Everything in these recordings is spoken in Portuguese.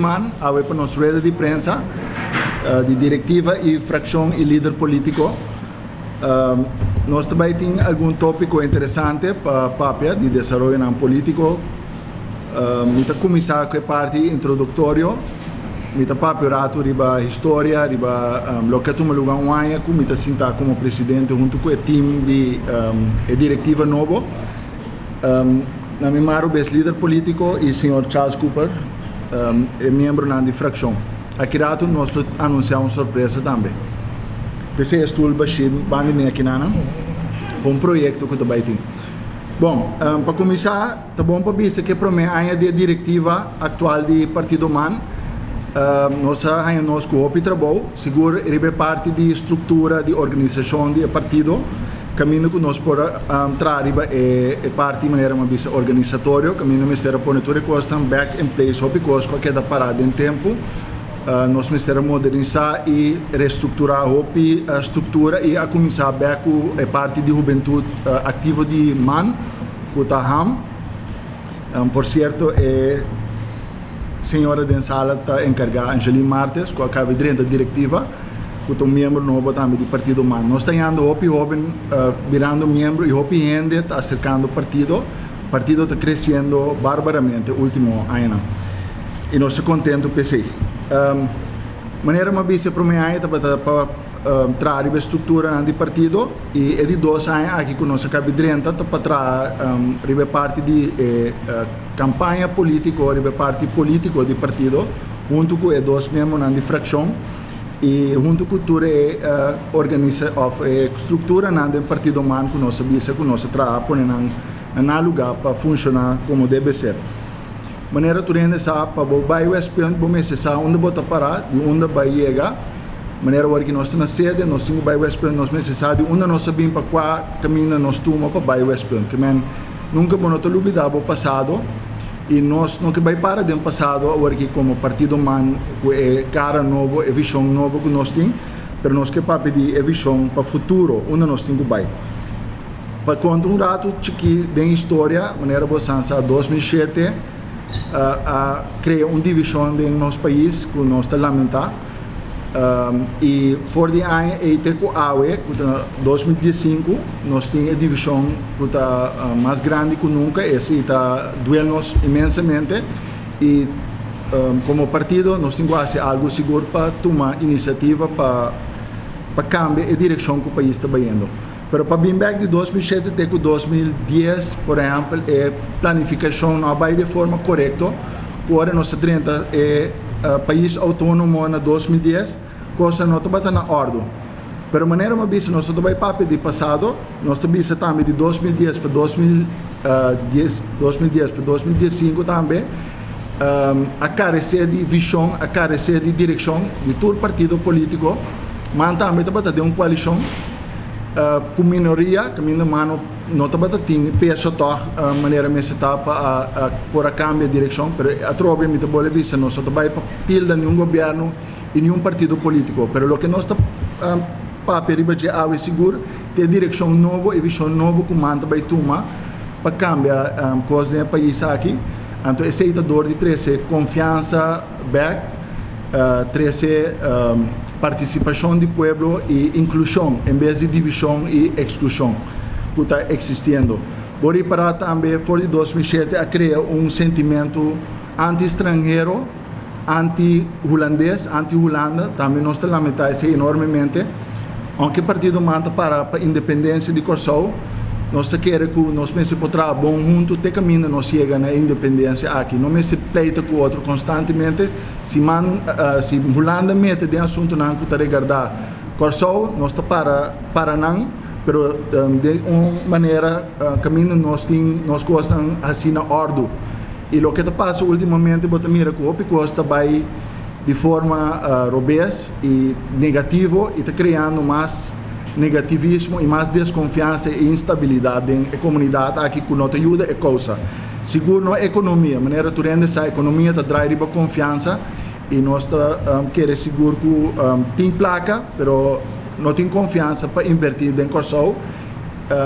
semana, para nossa rede de prensa, de diretiva e fração e líder político. Nós também temos algum tópico interessante para papel de desenvolvimento político. Mita começar com a parte introdutória, mita papel rato riba história, riba locatuma lugar uaia, com mita sentar como presidente junto com o time de diretiva novo. Na minha mão é líder político e senhor Charles Cooper, é membro da fração. Aqui rato nós anunciamos uma surpresa também. Pensei estou Bashir, bandi aqui nana, para projeto que também tem. Bom, para começar, tá bom para ver que para mim a diretiva atual do Partido Man, nós temos que trabalhar, seguro é parte da estrutura de organização do partido, caminho que nós por trazer é parte de maneira mais organizatória, caminho que nós pôr tudo coisa back in place, hopi coisa que é parada em tempo. Nós precisamos modernizar e reestruturar a estrutura e a começar com a parte de juventude ativa de MAN, que está por certo, a senhora da sala está encarregada, Angeline Martes, que acaba de da diretiva, que é um membro novo também do Partido MAN. Nós estamos virando membro e hopi gente está acercando o partido está crescendo barbaramente no último ano. E nós estamos contentos com isso. Maneira uma vez para mim para trazer a estrutura do partido e é de 2 anos aqui que nós acabamos de para trazer parte de campanha política ou parte política do partido junto com os 2 membros da fração e junto com toda a estrutura do partido humano que nós sabemos que nós trabalhamos na lugar para funcionar como deve ser. Maneira turende sa para o bairro espião bom necessário onde bota parar de onde vai chegar maneira que nós na sede nós temos bairro espião nós necessário onde nós sabemos para qual caminho nós tomamos para bairro espião que men nunca vamos ter olvidar o passado e nós nunca vai parar do passado agora que como partido man com é cara novo é visão nova que nós temos mas nós que para pedir é visão para o futuro onde nós temos vai para contar rato que tem história maneira bosança 2007 criar uma divisão no nosso país que nós estamos lamentando e por de ano com a AUE, em 2015 nós temos a divisão que está mais grande que nunca e está doendo-nos imensamente e como partido nós temos que fazer algo seguro para tomar iniciativa para cambiar a direção que o país está indo. Pero para vir back de 2007 até 2010, por exemplo, é planificação não vai de forma correta. Agora nós temos país autônomo na 2010, coisa não está na ordem. Pero maneira uma vez nós também papo de passado, nós também também de 2010 para 2015 também, a carecer de visão, a carecer de direção de todo partido político, mas também está de uma coalição com minoria, que minha mano não está batendo peso toh maneira me para por a cambio de direção, mas a troca me bola vista não só vai para tilda nenhum governo e nenhum partido político, mas o que nós está para perigo de água seguro ter direção nova e visão nova que manda vai tomar para cambiar coisas no país aqui, então esse é dor de trazer confiança back, trazer participação do povo e inclusão, em vez de divisão e exclusão que está existindo. Vou reparar também, fora de 2007, a criar um sentimento anti-estrangeiro, anti-holandês, anti-Holanda, também nós lamentamos enormemente. Aunque o partido manda para a independência de Corsou, nós queremos que nós pensamos para bom junto, até caminho nós chegamos na independência aqui. Não me se pleita com o outro constantemente. Se Holanda mete de assunto não que está regardar Corsou, nós está para não, mas de uma maneira caminho nós gostamos assim na ordem. E o que está passando ultimamente, você mira que o Costa vai de forma robês e negativo e está criando mais negativismo e mais desconfiança e instabilidade na comunidade aqui que não ajuda é coisa. Seguro na economia, maneira que a economia está trazendo confiança e nós queremos seguro que tem placa, mas não tem confiança para invertir em Corsou.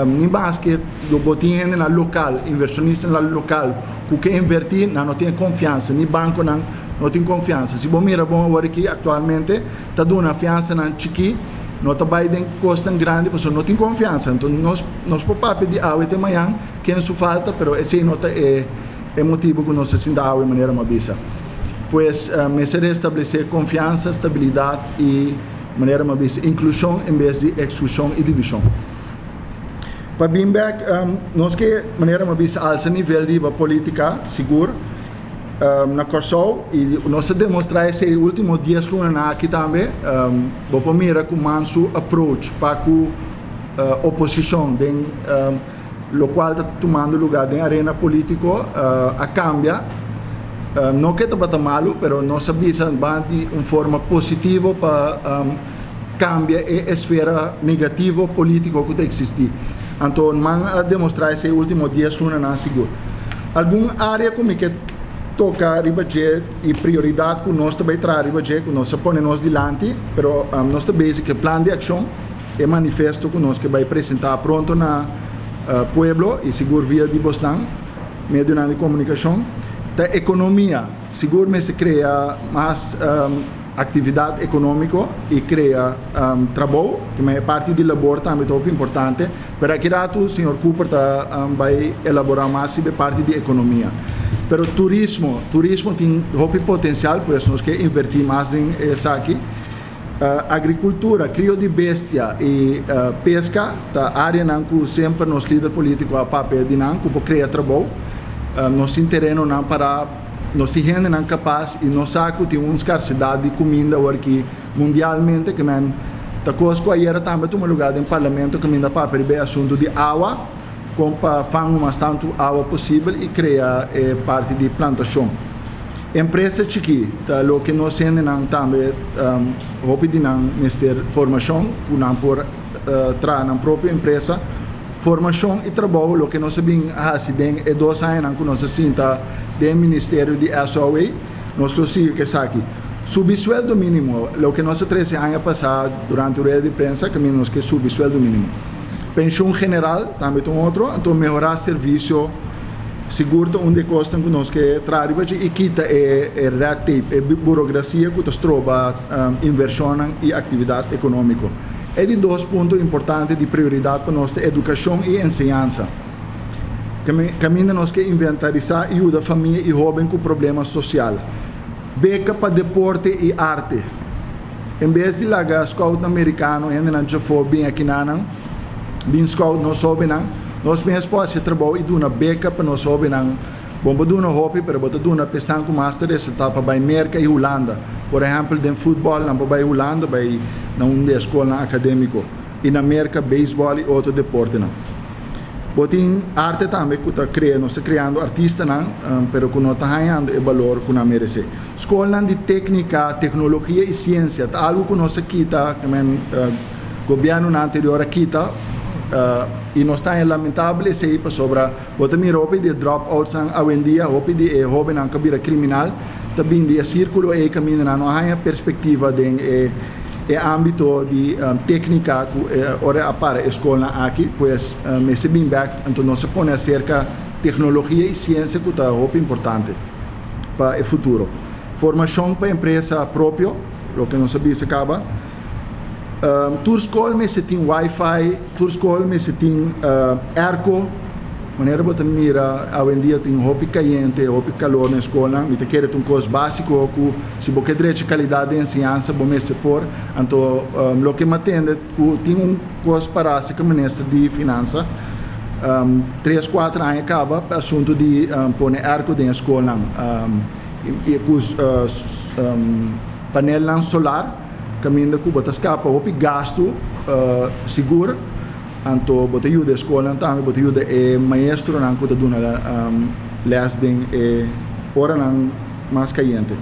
Nem basquete, do botinho na local, inversionista na local, que invertir não tem confiança, nem banco não não tem confiança. Se você mira bom agora aqui, atualmente, está dando a fiança na chiqui, não está bem custa grande, você não tem confiança. Então, nós podemos pedir água até amanhã, quem isso falta, mas esse não é motivo que nós se sinta água de maneira mais bisa. Pois, me será estabelecer confiança, estabilidade e maneira mais bisa, inclusão em vez de exclusão e divisão. Para bem back, nós que maneira mais bisa alça nível de política seguro na Corsol e nós demonstrar esse último 10 anos aqui também, vou mirar com manso approach para a oposição, o qual está tomando lugar na arena política a cambia. Não que está malo, mas nós sabemos de uma forma positiva para cambiar a esfera negativa política que existe. Então, vamos demonstrar esse último 10 anos seguro. Alguma área como que toca ribaje e prioridade que nós também traz ribaje, que nós ponemos diante, mas nós também que plano de ação e manifesto que nós que vai apresentar pronto na pueblo e seguro via de Boston, meio de comunicação. Da economia, seguro se cria mais atividade econômica e cria trabalho, que é parte do labor também muito importante. Para que o senhor Cooper vai elaborar mais sobre parte da economia. Pero turismo tem potencial, pois nós que invertir mais em isso aqui. Agricultura, crio de bestia e pesca, da área que sempre nos líderes políticos a papel de não, que cria trabalho. Nós terreno não para nós gente não capaz e nós saco tem uma escassidade de comida aqui mundialmente que man da coisa que ayer também tomou lugar em parlamento que ainda para perceber assunto de água como para fazer o mais tanto água possível e criar parte de plantação. Empresa chiqui, o que nós gente não também hope de não ter formação, que não por trazer na própria empresa. Formação e trabalho, o que nós sabemos é 2 anos que nós sinta do Ministério de SOA, nós conseguimos que aqui. Subsueldo mínimo, o que nós 13 anos passados durante o rede de prensa, que nós que subsueldo mínimo. Pensão general, também tem outro, então melhorar serviço seguro, onde custa que nós que trabalhamos e quita red tape, burocracia que nós trova inversão e atividade econômica. É de 2 pontos importantes de prioridade para nossa educação e ensinança. Caminha nós que inventarizar e ajudar a família e jovens com problemas sociais. Beca para deporte e arte. Em vez de lagar scout americano, ainda não já foi bem aqui não, bem scout não soube não, nós mesmos podemos trabalhar e dar uma beca para nós soube não. Vamos dar uma hobby, para botar uma pestão com master resultado para América e Holanda. Por exemplo, em futebol, não para Holanda, vai na uma escola acadêmica. E na América, beisebol e outro deporte não. Botem arte também que está criando, nós estamos criando artistas não, pero que não está ganhando o valor que não merece. Escola de técnica, tecnologia e ciência, algo que nós quita, que o governo anterior quita. E nós estamos lamentáveis se sobre o mira hopi de dropouts hoje em dia hopi de jovem não cabira criminal também de círculo e caminho não há perspectiva de âmbito de técnica que ora para a escola aqui pois me se bem back então nós se põe acerca tecnologia e ciência que está hopi importante para o futuro. Formação para a empresa própria, o que não sabia se acaba. Tour escola me se tem Wi-Fi, tour escola me se tem airco, maneira botar mira, hoje em dia tem roupa quente, roupa calor na escola, me te quer um coisa básico que se você quer qualidade de ensinança, você se pôr, então o que me atende, tem coisa para ser ministro de finanças, 3, 4 anos acaba assunto de pôr airco na escola, e com painel solar. Caminho que você escapa, você gasto seguro, então você ajuda a escola, também você ajuda o maestro, não que você dá les de hora não mais quente.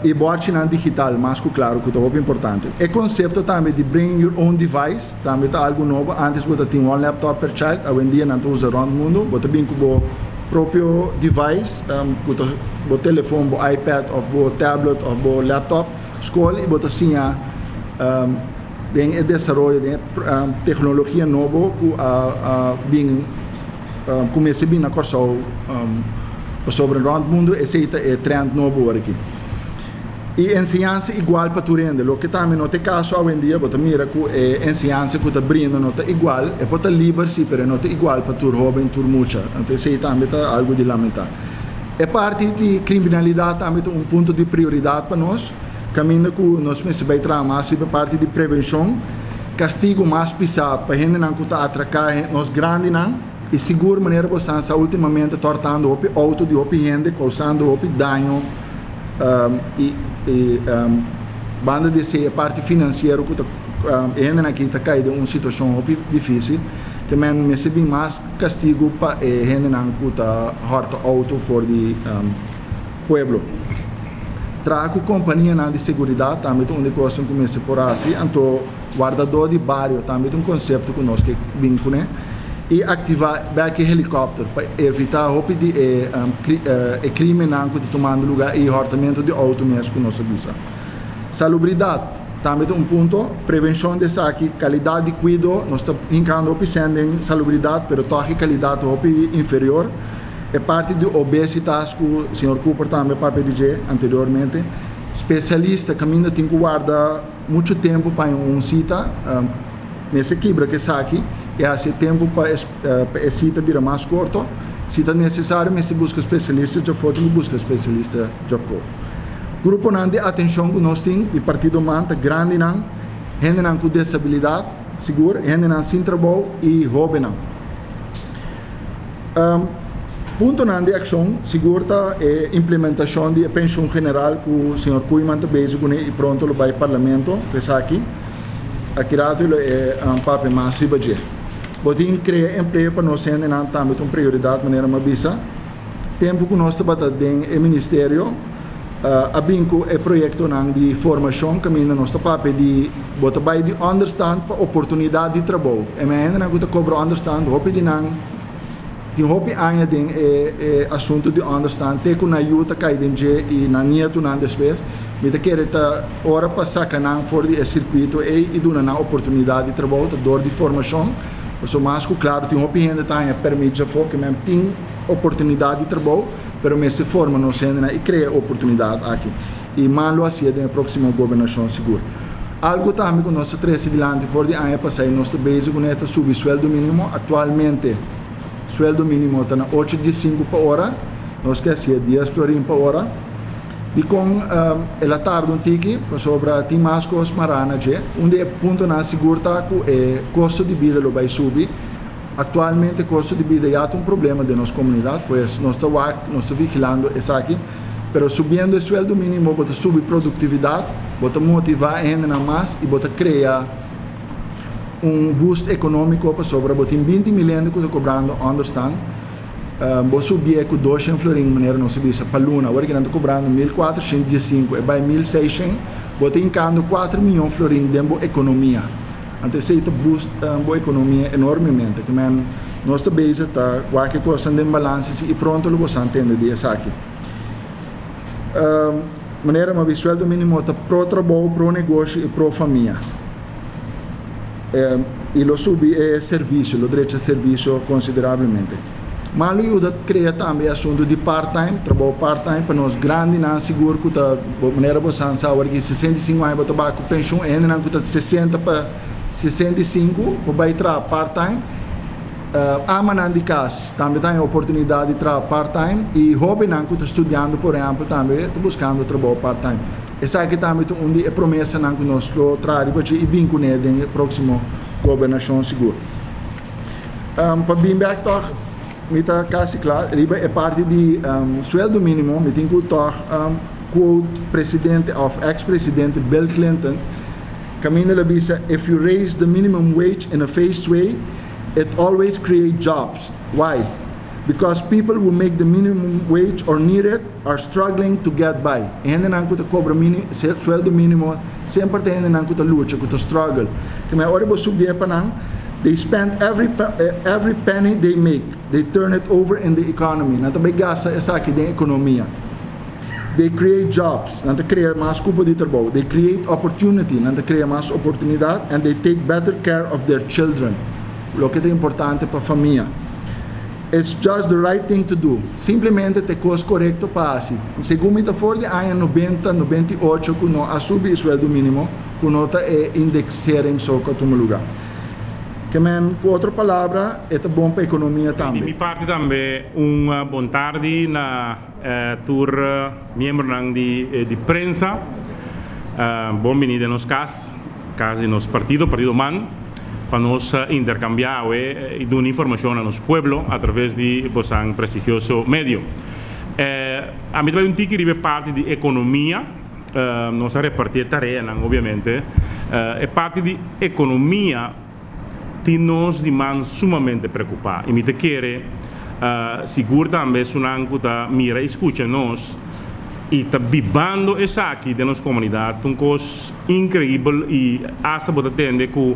E bote não digital, mais claro, que é muito importante. O conceito também de bring your own device, também está algo novo. Antes você tinha um laptop per child, hoje em dia não usa around o mundo, você vem com o próprio device, o telefone, o iPad, o tablet, o laptop, escola e você tinha bem o desenvolvimento de tecnologia nova que bem começa bem na Corsol sobre o mundo, esse é trend novo aqui. E ensinança igual para todo mundo. O que também não tem caso hoje em dia, você mira que ensinança que está brinda não está igual, é para estar livre, sim, mas não está igual para todo jovem, todo mucha. Então, isso também é algo de lamentar. É parte de criminalidade também um ponto de prioridade para nós. Caminho que nós precisamos mais para parte de prevenção, castigo mais pesado para a gente não está atracar nós grandes não e seguro maneira você está ultimamente tortando o auto de outra gente causando o dano banda de ser a parte financeira que a gente aqui está caindo em uma situação difícil que man recebe mais castigo para a gente não está horta auto for the pueblo. Trago companhia de segurança também um negócio que começa por assim, então guardador de bairro também um conceito que nós que vincula e ativar back helicóptero para evitar roupa de crime não que tomando lugar e hortamento de auto mesmo que nós avisa. Salubridade também um ponto, prevenção de saque, qualidade de cuidado, nós estamos indicando em salubridade, mas toque qualidade inferior. É parte de obesidade que o Sr. Cooper também para dizer anteriormente. Especialista que ainda tem que guardar muito tempo para um cita, nessa quebra que está aqui, e esse tempo para a cita virar mais curto. Se é necessário, mas se busca especialista, já foi, busca especialista, já foi. Grupo de atenção que nós temos, e partido manta grande, gente com disabilidade, seguro, gente sem trabalho e jovem. Ponto de ação, segura a implementação da pensão general que o Sr. Cuiman está com e pronto ele vai ao Parlamento, que está aqui. Aqui é um papel mais ribadia. Botem criar emprego para nós também uma prioridade de maneira mais visa. Tempo que nós trabalhamos no Ministério, a binco é projeto de formação, que nós papel de botar de understand para oportunidade de trabalho. E ainda não cobra understand, hope de não tem hopi anya den assunto de understand te com ajuda cai den je e na nieto na despes me te querer ta hora passar canang for de circuito e duna na oportunidade de trabalho dor de formação o mais claro tem hopi ainda tá permite for que mesmo tem oportunidade de trabalho pero me se forma no sendo e cria oportunidade aqui e malo assim da próxima governação segura algo também que nós três adiante for de ano passado nós base com neta subir sueldo mínimo atualmente sueldo mínimo está na 8,5 por hora, nós quer ser 10 florin por hora. E com ela tarde tiki, sobre tem mais coisas marana, onde ponto na segura que o custo de vida lo vai subir. Atualmente o custo de vida já é um problema de nossa comunidade, pois nós estamos vigilando isso aqui. Pero subindo o sueldo mínimo, bota subir produtividade, bota motivar ainda mais e bota criar boost econômico para sobre botim 20 milhões que estou cobrando understand vou subir com 200 florin de maneira não subir essa paluna agora que não estou cobrando 1.415 e vai 1.600 vou ter encando 4 milhões de florin de boa economia então isso boost boa economia enormemente que man nós também está qualquer coisa de balance e pronto vamos entender disso aqui maneira mais visual do mínimo está pro trabalho pro negócio e pro família e lo subi serviço, lo direito a serviço consideravelmente. Mas ele ajuda a criar também assunto de part-time, trabalho part-time para nós grandes, não seguro que está, de maneira você sabe que 65 anos para baixo pensão, ainda não que está de 60 para 65 para vai trabalhar part-time. Há manan de casa, também tem a oportunidade de trabalhar part-time e jovem não que está estudando, por exemplo, também está buscando trabalho part-time. Essa aqui também é uma promessa que nós trazemos e vinculamos na próxima governação segura. Para bem back talk, me está quase claro, é parte de sueldo mínimo, me tem que quote ex-presidente Bill Clinton, caminho da bisa, if you raise the minimum wage in a phased way, it always creates jobs. Why? Because people who make the minimum wage or need it are struggling to get by. E ainda não que cobra sueldo mínimo, sempre tem ainda não que luta, que struggle. Que me hora você subir para não, they spend every penny they make, they turn it over in the economy. Não também gasta essa aqui da economia. They create jobs, não cria mais cupo de trabalho. They create opportunity, não cria mais oportunidade, and they take better care of their children. O que é importante para a família. it's just the right thing to do. Simplesmente te coisa correto para assim. Segundo me for de ano 90, 98, que não a subir o sueldo mínimo, que nota é indexar em só que toma lugar. Que men, com outra palavra, é bom para a economia também. Mi parte também boa tarde na tur membro de prensa. Bem-vindo nos casos de nosso partido MAN, para nós intercambiar e dar informação a nosso povo através de um prestigioso meio. A mim também tique parte de economia, nós repartir tarefa, obviamente, é parte de economia que nos demanda sumamente preocupar. E me te quer seguro também sunanguta mira escuta nós e está vivendo essa aqui da nossa comunidade, uma coisa incrível e hasta pode entender que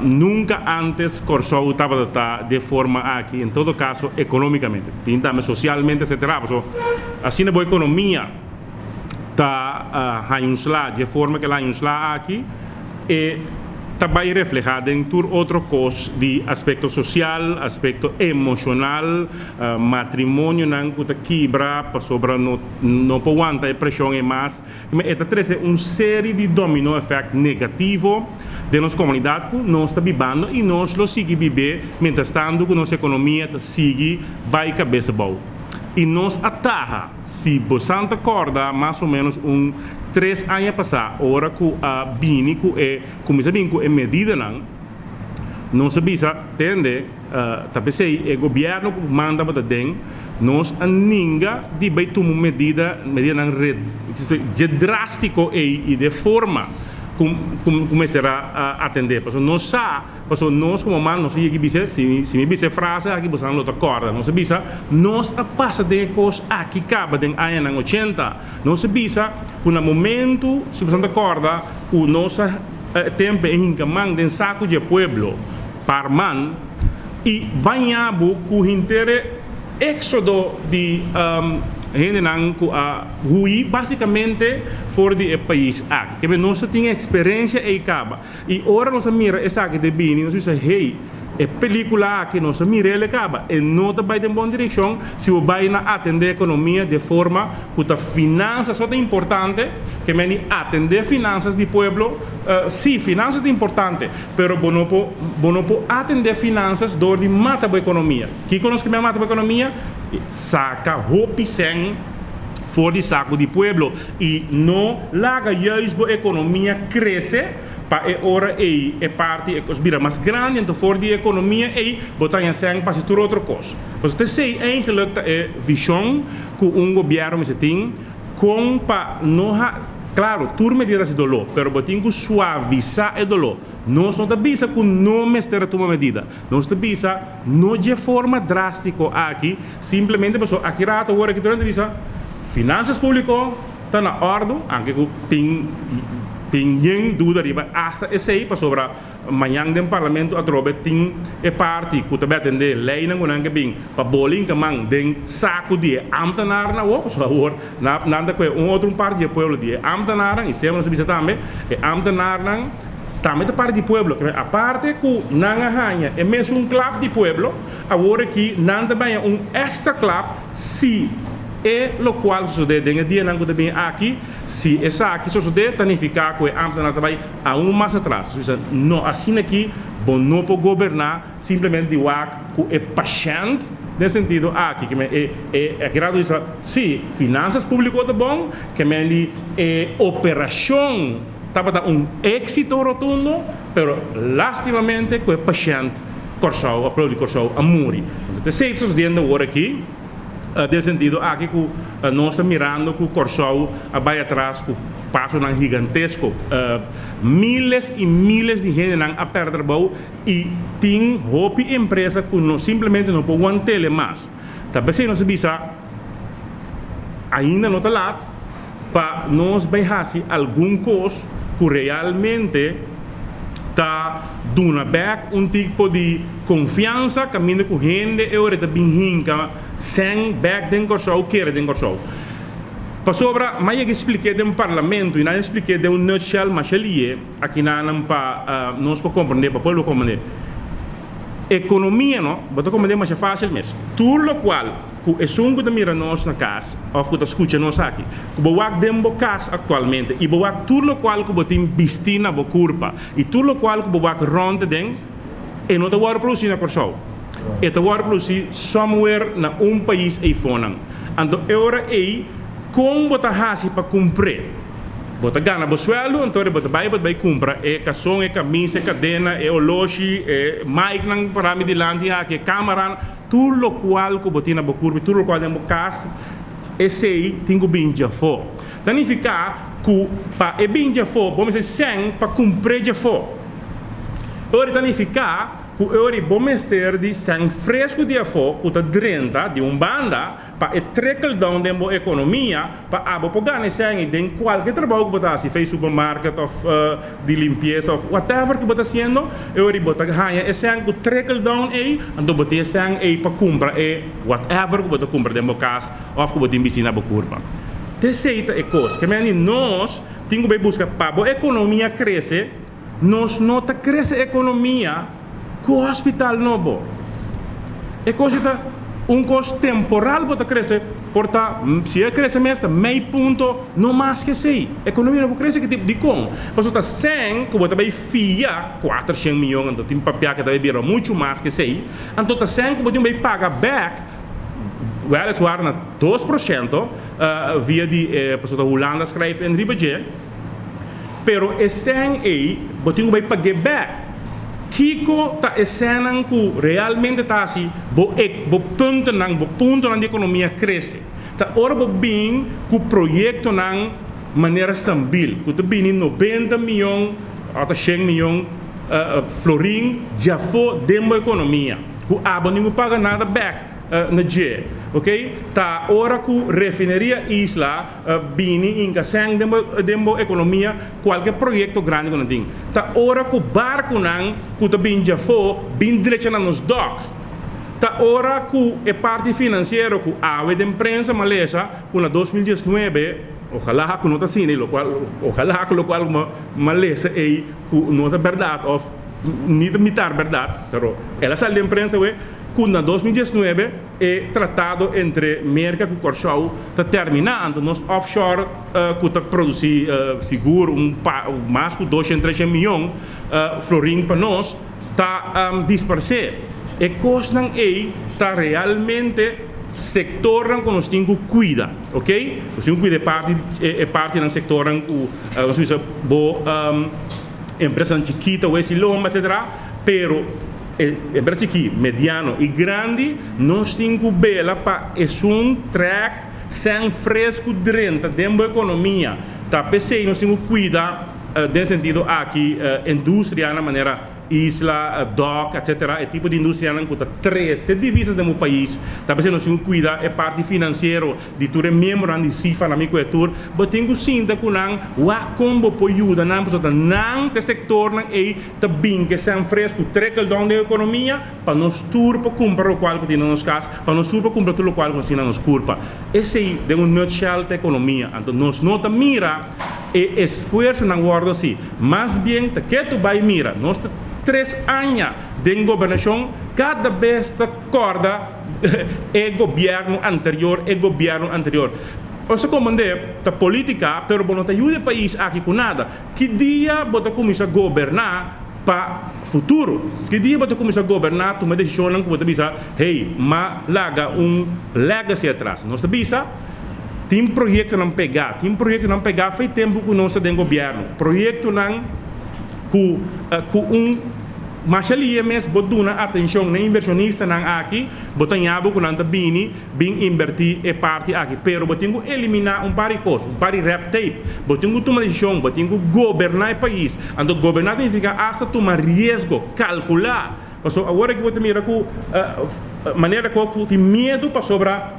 nunca antes Corsou estava de forma aqui, em todo caso economicamente, também socialmente, etc. Assim a boa economia está de forma que a aqui e também reflejada em tudo outro coisa de aspecto social, aspecto emocional, matrimônio não que quebra, para sobra não pode aguentar a pressão e mais, mas traz uma série de domino effect negativo de nossa comunidade que nós está vivendo e nós lo seguimos viver, mientras tanto que nossa economia está sigue vai cabeça boa. E nós ataca, se você acorda mais ou menos 3 anos passados, hora que a Bini, que começa a vir com a medida, não se bisa, entende? Talvez o governo manda para dentro, nós ninguém de tomar medida drástico e de forma começará a atender. Porque nós como man, nós se me dice frase aqui você não acorda, não se bisa, nós passa de coisas aqui acaba em anos 80, não se bisa, que no momento se você acorda, que nós tempo em que man den saco de pueblo par man e banhabo com inteiro éxodo de gente que rui basicamente fora do país aqui. Que nós temos experiência e acaba. E agora nós mira essa aqui de bem, nós dizemos, hey, é película que nós mira ele acaba. E não está vai em boa direção se o vai na atender a economia de forma que as finanças são importante, que me atender finanças do povo, sim, finanças é importante, pero não pode atender finanças do de mata a economia. Que conosco que me mata a economia? Saca roupa sem fora de saco do povo e não larga juist a economia cresce para a hora é parte é vira mais grande então fora de economia e botar em sangue para se tudo outra coisa. Então você sei eigenlijk é visão que governo se tem com para não claro, tudo medidas de dolor, pero botin que suavizar o dolor. Nós não avisa que não mestre toma medida. Nós avisa não de forma drástica aqui, simplesmente pessoa aqui rata agora que durante avisa finanças públicas está na ordem, anche que tem dúvida riba hasta esse aí para sobre amanhã no parlamento a trobe tem é parte que também atender lei não que bem para bolinho que man den saco de ambtenaar na por favor nada que outro parte do povo de ambtenaar e sempre se também é ambtenaar também da parte do povo que a parte que não arranha é mesmo club do povo agora que não também extra club se e lo qual sucede em dia não também aqui se essa aqui sucede significa que a ambtenaar também a mais atrás não assim aqui bom não pode governar simplesmente de que é paciente nesse sentido aqui que é grado isso sim finanças públicas é bom que é operação estava êxito rotundo pero lastimamente que é paciente Corsou a prova de Corsou a morrer então se isso sucedendo agora aqui nesse sentido, aqui que nós estamos mirando que o Corsou vai atrás, que passa gigantesco, milhares e milhares de gente a perder trabalho e tem roupa e empresa que não, simplesmente não pode aguentar mais. Talvez se nós visa ainda não está lá para nós baixar algum coisa que realmente está dando tipo de confiança caminho com gente e ora também sem back den Corsou querer den Corsou para sobra mas eu expliquei no parlamento e não expliquei de nutshell mas ali aqui não para nós para compreender para poder compreender economia, não, bota como mais fácil mesmo. Tudo o qual, que é um que mira nós na casa, ou que escuta nós aqui, que boak dembo casa atualmente, e boak tudo o qual que botim vestir na curva, e tudo o qual que boak ronde den, e não te guarda produzir na corção. E te guarda produzir somewhere na país e fonam. Então, agora é como bota hasi para cumprir. Bota gana bo sueldo, então bota vai compra e calção, e camisa, e cadena, e oloshi, e mic nang parami de landi aqui, câmera, tudo o qual que botina bo curva, tudo o qual tem bo casa, esse aí tem que bem já for. Significa que para e bem já for, vamos dizer sem para cumprir já for. Ora significa que ora vamos ter de sang fresco de for, que tá drenta de banda para e trickle down da economia para abo pogar sang em qualquer trabalho que botar se fez supermarket of de limpeza of whatever que botar sendo ora botar ganha e sang que trickle down aí ando botar sang aí para comprar e whatever que botar comprar dentro casa of que botar embicina para curva. Terceira é coisa que nós temos que buscar para a economia crescer, nós não tá cresce a economia que o hospital não bom. É coisa custo temporal para crescer, portanto, se é crescimento, meio ponto, não mais que sei. A economia não cresce que tipo de com. Mas está sem, que você vai fiar 400 milhões, então tem papel que vai virar muito mais que sei. Então está sem, que você vai pagar back, eles waren 2% via de pessoa da Holanda schrijven en ribadje. Pero é sem aí, você vai pagar back. Kiko ta essenan que realmente tá assim, bo ponto na economia cresce. Ta ora bo bem que o projeto na maneira sambil, que te bem 90 milhões até 100 milhões florim já foi dentro da economia. Que abo ninguém paga nada back. Na G, ok? Ta ora que refineria isla bini inca sang demo economia qualquer projeto grande que não tem. Ta ora que barco nang que ta bin já fo bin direito na nos dock. Ta ora que é parte financeira que a de imprensa malesa que na 2019 ojalá que não está assim, ojalá que o qual malesa é que não é verdade of niet mitar verdade, pero ela sale de imprensa que na 2019 é tratado entre América e Corsau está terminando nos offshore que está produzir seguro mais de 200 milhões florim para nós está dispersar e coisa não é está realmente sector que nós temos que cuidar, ok? Nós temos que cuidar parte do sector que nós temos empresa chiquita ou esse lomba, etc. Pero empresa chiquita, mediano e grande, nós temos que ver para track sem fresco dentro da economia. Tá pensei nós temos que cuidar nesse sentido aqui indústria na maneira isla, dock, etc. É tipo de indústria que tem 13 divisas do país. Tá pensando nós temos que cuidar é parte financeira de tudo membro de CIFA na minha cultura, mas tenho sim da kunang wa combo po ajuda na pessoa não te sector na é tá bem que sem fresco trickle down da economia para nós tur para comprar o qual que tem nos cas, para nós tur para comprar tudo o qual que tem nos curva. Esse é nutshell da economia. Então nós não tá mira e esforço na guarda assim, mas bem tá que tu vai mira, nós 3 anos de governação, cada vez te acorda é governo anterior. Você comandante a política, pero não te ajuda o país aqui com nada. Que dia você começa a governar para o futuro? Que dia você começa a governar, toma decisão que você diz, hey, mas larga legacy atrás. Nós te bisa, tem projeto não pegar, faz tempo que nós estamos em governo. Projeto não mas ali mesmo botuna atenção na inversionista não aqui, botanhabo com nanta bem invertir é parte aqui, pero botingo eliminar par de coisas, par de red tape, botingo tomar decisão, botingo governar o país, ando governar significa hasta tomar risco, calcular. Porque agora que você mira com maneira que tem medo para sobrar,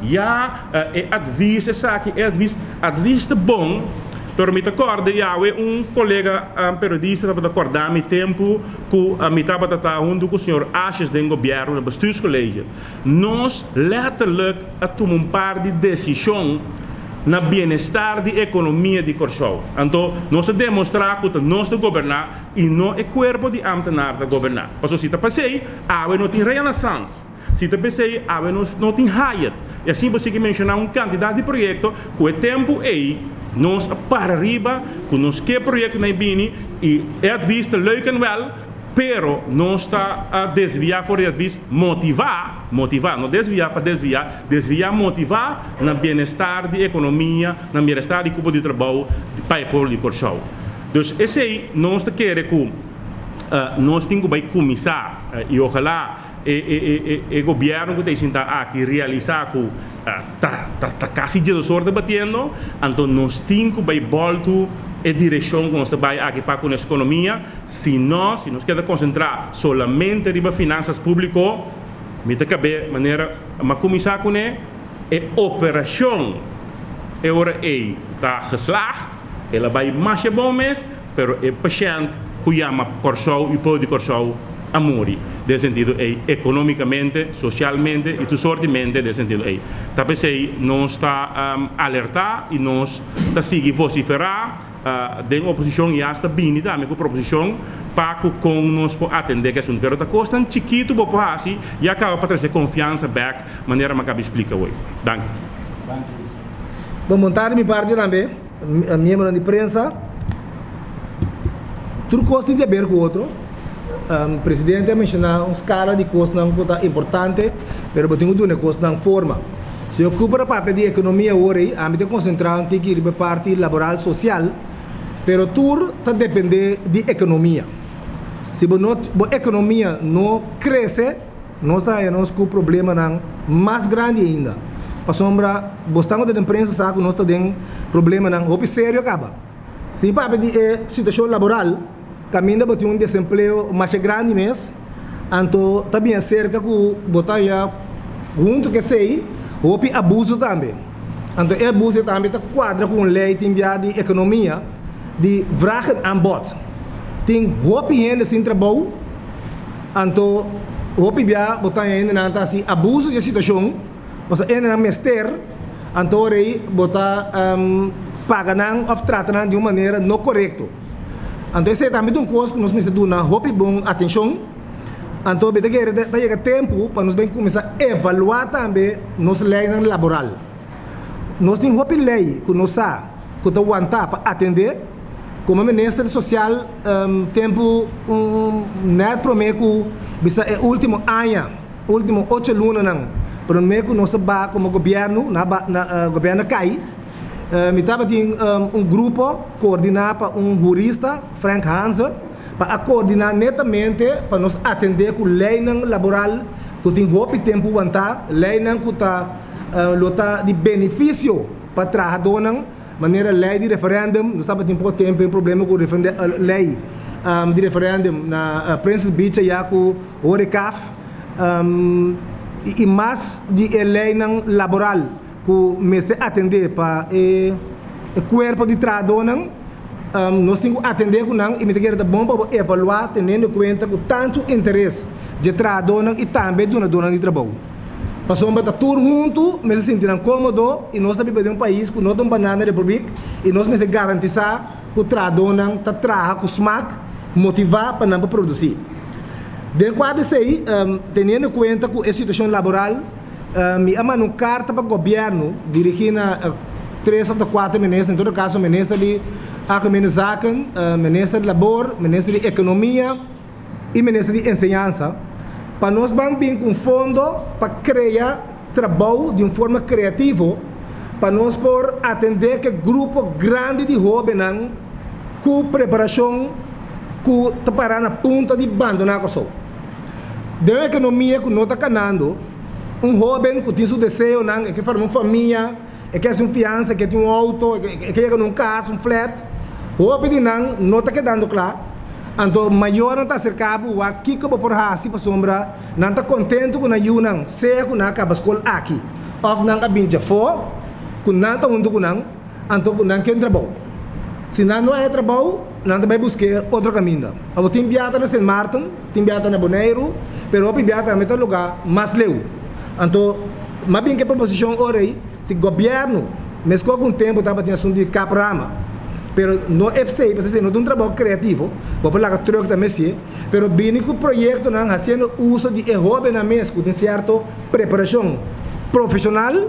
é advice saque, é advice bom. Pero me acordo, colega periodista para acordar me tempo que me estava junto com o senhor Ashes do governo, do bestuurscollege. Nós letterlijk tomamos par de decisão na bem-estar de economia de Corsou. Então, nós demonstrar que nós governar e não é corpo de ambtenaar de governar. Porque se você pensei, não tem renaissance. Se você pensei, não tem Hyatt. E assim você que mencionar uma quantidade de projetos que o tempo aí nós para arriba, que nós que projeto na Bini e é vista leuk en wel, pero nós está a desviar fora de vista motivar, não desviar para desviar motivar na bem-estar de economia, na bem-estar de cubo de trabalho para o povo de Corsou. Então, esse aí nós queremos que nós temos que começar e ojalá o governo que está aqui realizar que está quase de sorte debatendo, então nós temos que voltar a direção que nós estamos aqui para com a economia, se nós queremos concentrar somente em finanças públicas, me tem que ver maneira mas começar com a operação está geslaagd, ela vai mais bom mês, pero o paciente que chama Corsou e o povo de Corsou a morrer, nesse sentido economicamente, socialmente e sortemente, nesse sentido talvez nós está alertar e nós está seguir vociferar da oposição e hasta bem também com proposição para que com nós atender que assunto, pero está custando chiquito para assim e acaba para trazer confiança back, maneira que eu explica hoje. Danke. Vou montar minha parte também, a minha mão de prensa. Tudo custa de ver com o outro. O presidente mencionou uma escala de custo importante, mas eu tenho duas custos na forma. Se eu ocupo o papel de economia hoje, a minha concentração tem que ir para a parte laboral social, mas tudo depende de economia. Se a economia não cresce, nós temos um problema mais grande ainda. Para sombra, gostamos da imprensa sabe que nós temos problema sério acaba. Se o papel de situação laboral caminha para um desemprego mais grande mesmo, então também cerca que botar junto que sei, houve abuso também. Então o abuso também está quadra com lei de economia de vragen aan bod. Tem houve gente sem trabalho, então houve bia botar ainda na assim abuso de situação, mas ainda na mester, então aí botar pagar ou tratar de uma maneira não correta. Então, esse é também um coisa que nós precisamos dar uma boa atenção. Então, chega tempo para nós começar a evaluar também nossa lei laboral. Nós temos uma lei que nós sabemos que está aguentar para atender. Como ministro social, tempo net prometo que é o último ano, último 8 lunas, prometo que nós sabemos como governo, governo cai. Me estava um grupo coordenado para jurista, Frank Hansen, para coordenar netamente para nós atender com lei laboral que tem pouco tempo aguentar, lei que está de benefício para trabalhador, maneira lei de referendum, nós estamos tendo pouco tempo problema com a lei de referendum na Prince Beach já com o ORECAF e mais de lei laboral que me atender para o corpo de trabalhador, nós temos que atender com e me tem que bom para evaluar, tendo em conta com tanto interesse de trabalhador e também de dona de trabalho. Passou para tudo junto, mas se sentirão cômodo e nós também pedimos um país que nós temos banana república e nós me garantizar que o trabalhador está trabalhando com smack, motivar para não produzir. De quando sei, tendo em conta com a situação laboral, me ama uma carta para o governo dirigida a 3 ou 4 ministros, em todo caso, o ministro de Zaken, ministro de Labor, ministro de Economia e ministro de Enseñança, para nós vamos vir com fundo para criar trabalho de uma forma criativa, para nós por atender que grupo grande de jovens com preparação que está parando na ponta de abandonar a coisa. De uma economia que não está ganhando, jovem que tem seu desejo, que faz uma família, que quer uma fiança, que tem um auto, que quer um casa, um flat, jovem não está quedando claro. Então, maior não está cercado, aqui que eu vou por assim para sombra, não está contente com a Yunan, seja que não acaba a escola aqui, ou não acaba de fora, que não está junto com não, então não quer trabalho. Se não é trabalho, não vai buscar outro caminho. Eu tenho viata na St. Martin, tenho viata na Bonaire, mas eu tenho viata na lugar mais leu. Então, mas bem que a proposição hoje, se o governo mas com algum tempo estava tendo assunto de caprama. Pero no FC, porque no es un trabajo creativo, por la que creo que también sí, pero viene con proyectos haciendo uso de joven a mes con cierta preparación profesional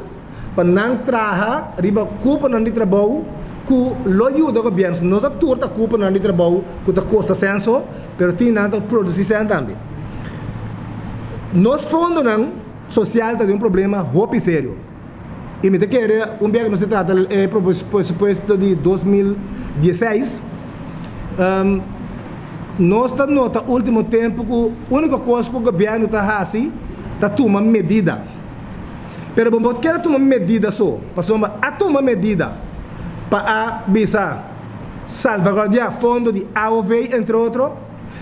para no trabajar, riba culpa no de trabajo, que lo ayuda al gobierno, no da turta culpa no de trabajo, que te custa senso, pero tiene nada producir también. Nos fondos social tem um problema muito sério. E me querer dia que não se trata presupuesto de 2016, nós estamos nota último tempo que a única coisa que o governo está fazendo está tomando medida. Pero bom, quer tomar medida só, para a tomar medida para bisa salvaguardar fundo de AOV entre outros,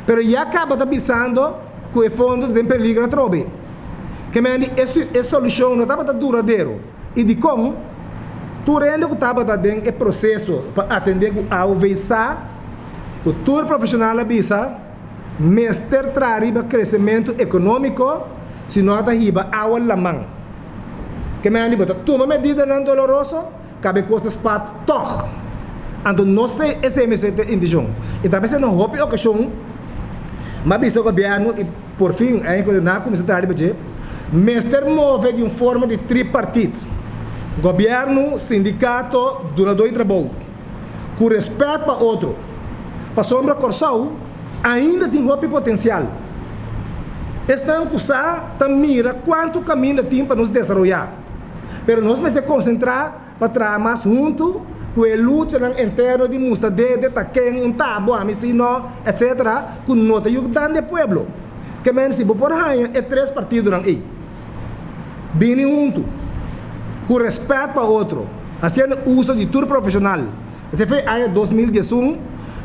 pero já acaba avisando que o fundo tem peligro a trobe. Que essa solução não estava duradouro. E de como tu rende que estava dentro do processo para atender o AOV o tour profissional avisa mestre trariba crescimento econômico se não está riba aula la mão que me anibo toma medida não doloroso cabe costas para toh ando nós tem SMS indicação e talvez não houve ocasião mas bisa o governo e por fim aí quando na começa a trariba je mestre move de forma de tripartite governo sindicato donador de trabalho com respeito para outro. Para sombra Corsal, ainda tem roupa potencial. Estão a mira quanto caminho tem para nos desenvolver. Mas nós vamos se concentrar para trabalhar mais junto com a luta interna de mostrar de taquem, um tabo, amicino, etc. Com nota ajudando o povo. Que men se por aí é 3 partidos aí. Bem junto, com respeito para outro, fazendo uso de tudo profissional. Esse foi em 2011.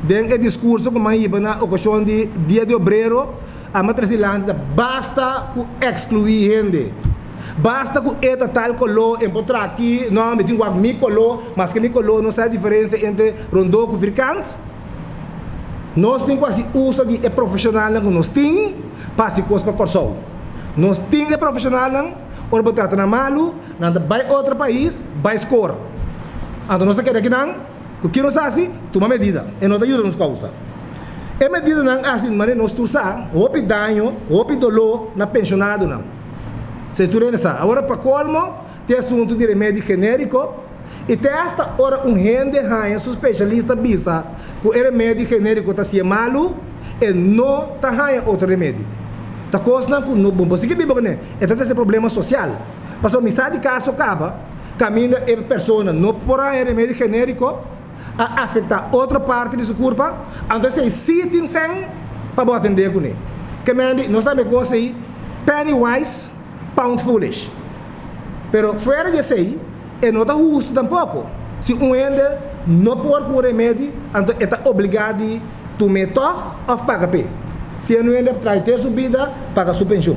Dentro do discurso que eu iba na ocasião de Dia de Obreiro, a matrisilândia basta com excluir gente. Basta com eta tal color, encontrar aqui, não, me digo que mi color, mas que mi color não sabe a diferença entre rondô e africans. Nós temos quase uso de profissional que nós temos para se coisa para Corsol. Nós temos profissional, ou botar na malu, nada vai outro país, vai score. Então nós queremos que não. O que nós fazemos? Toma medida. E não ajuda nos causa. E medida não assim, mas nós torçamos, houve dano, houve dolor na pensionado não. Se tu não sabe. Agora para colmo, tem assunto de remédio genérico e tem esta hora rende raia especialista bisa que o remédio genérico está sendo malo e não está raia outro remédio. Tá coisa não no bom, você que bibo né? É tanto esse problema social. Passou missade caso acaba, caminha a pessoa não por aí remédio genérico a afetar outra parte de sua corpo, então se sitem sem para atender com ele. Que nós também gostamos penny wise, pound foolish. Pero fora de aí, não está justo tampouco. Se ende não pode com remédio, então está obrigado a tomar ou pagar pé. Se não ende traz ter subida, paga sua pensão.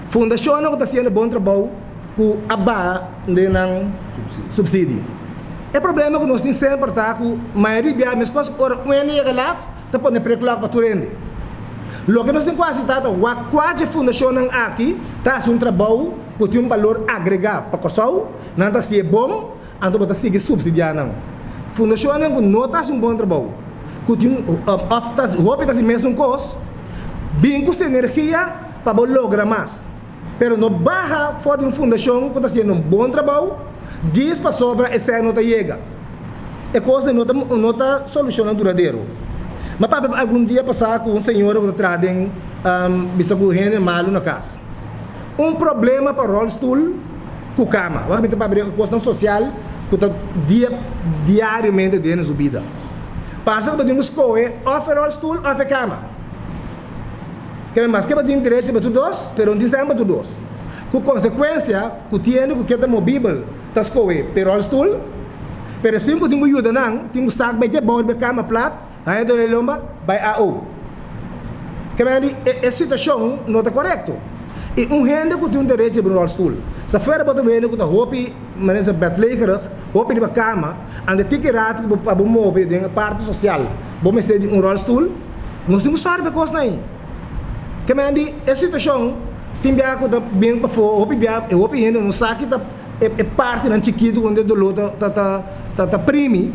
Fundação não está fazendo bom trabalho com a barra de subsídio. O problema é que nós temos sempre tá com a maioria das coisas, ora, o ene é galado, está podendo preocupar para tu rende. Lo que nós temos quase tá, a quase fundação aqui, está um trabalho que tem valor agregado para o pessoal, não está se é bom, então pode seguir subsidiar não. Fundação não está um bom trabalho, que tem roupa está mesmo coisa, bem com energia para lograr mais. Pero não barra fora de uma fundação que está fazendo um bom trabalho. Diz para sobra essa não chega. É coisa não está solucionando duradouro. Mas para algum dia passar com um senhor que está trazendo bisa correndo malo na casa. Um problema para o rollstool com cama. Vai para abrir a questão social que está diariamente dentro da subida. Passa que tem escolha ou rollstool ou cama. Mas que tem direito para tudo dois, mas não tem sempre tudo dois. Com consequência, que tem que está móvel, está escolhe para rollstool, pero se eu tenho ajuda não, tenho saco bem bom de cama plat, aí do lomba vai AO. Que a situação não está correta. E rende que tem direito para rollstool. Se for para ver que está hopi, mas é betleger, hopi de cama, ande tem que rato para mover de parte social, bom estar de rollstool, nós temos sorte para coisa aí. Que a situação tem que bem para fora, hopi ainda não sabe que é parte nan chiquito onde do lado tá primi,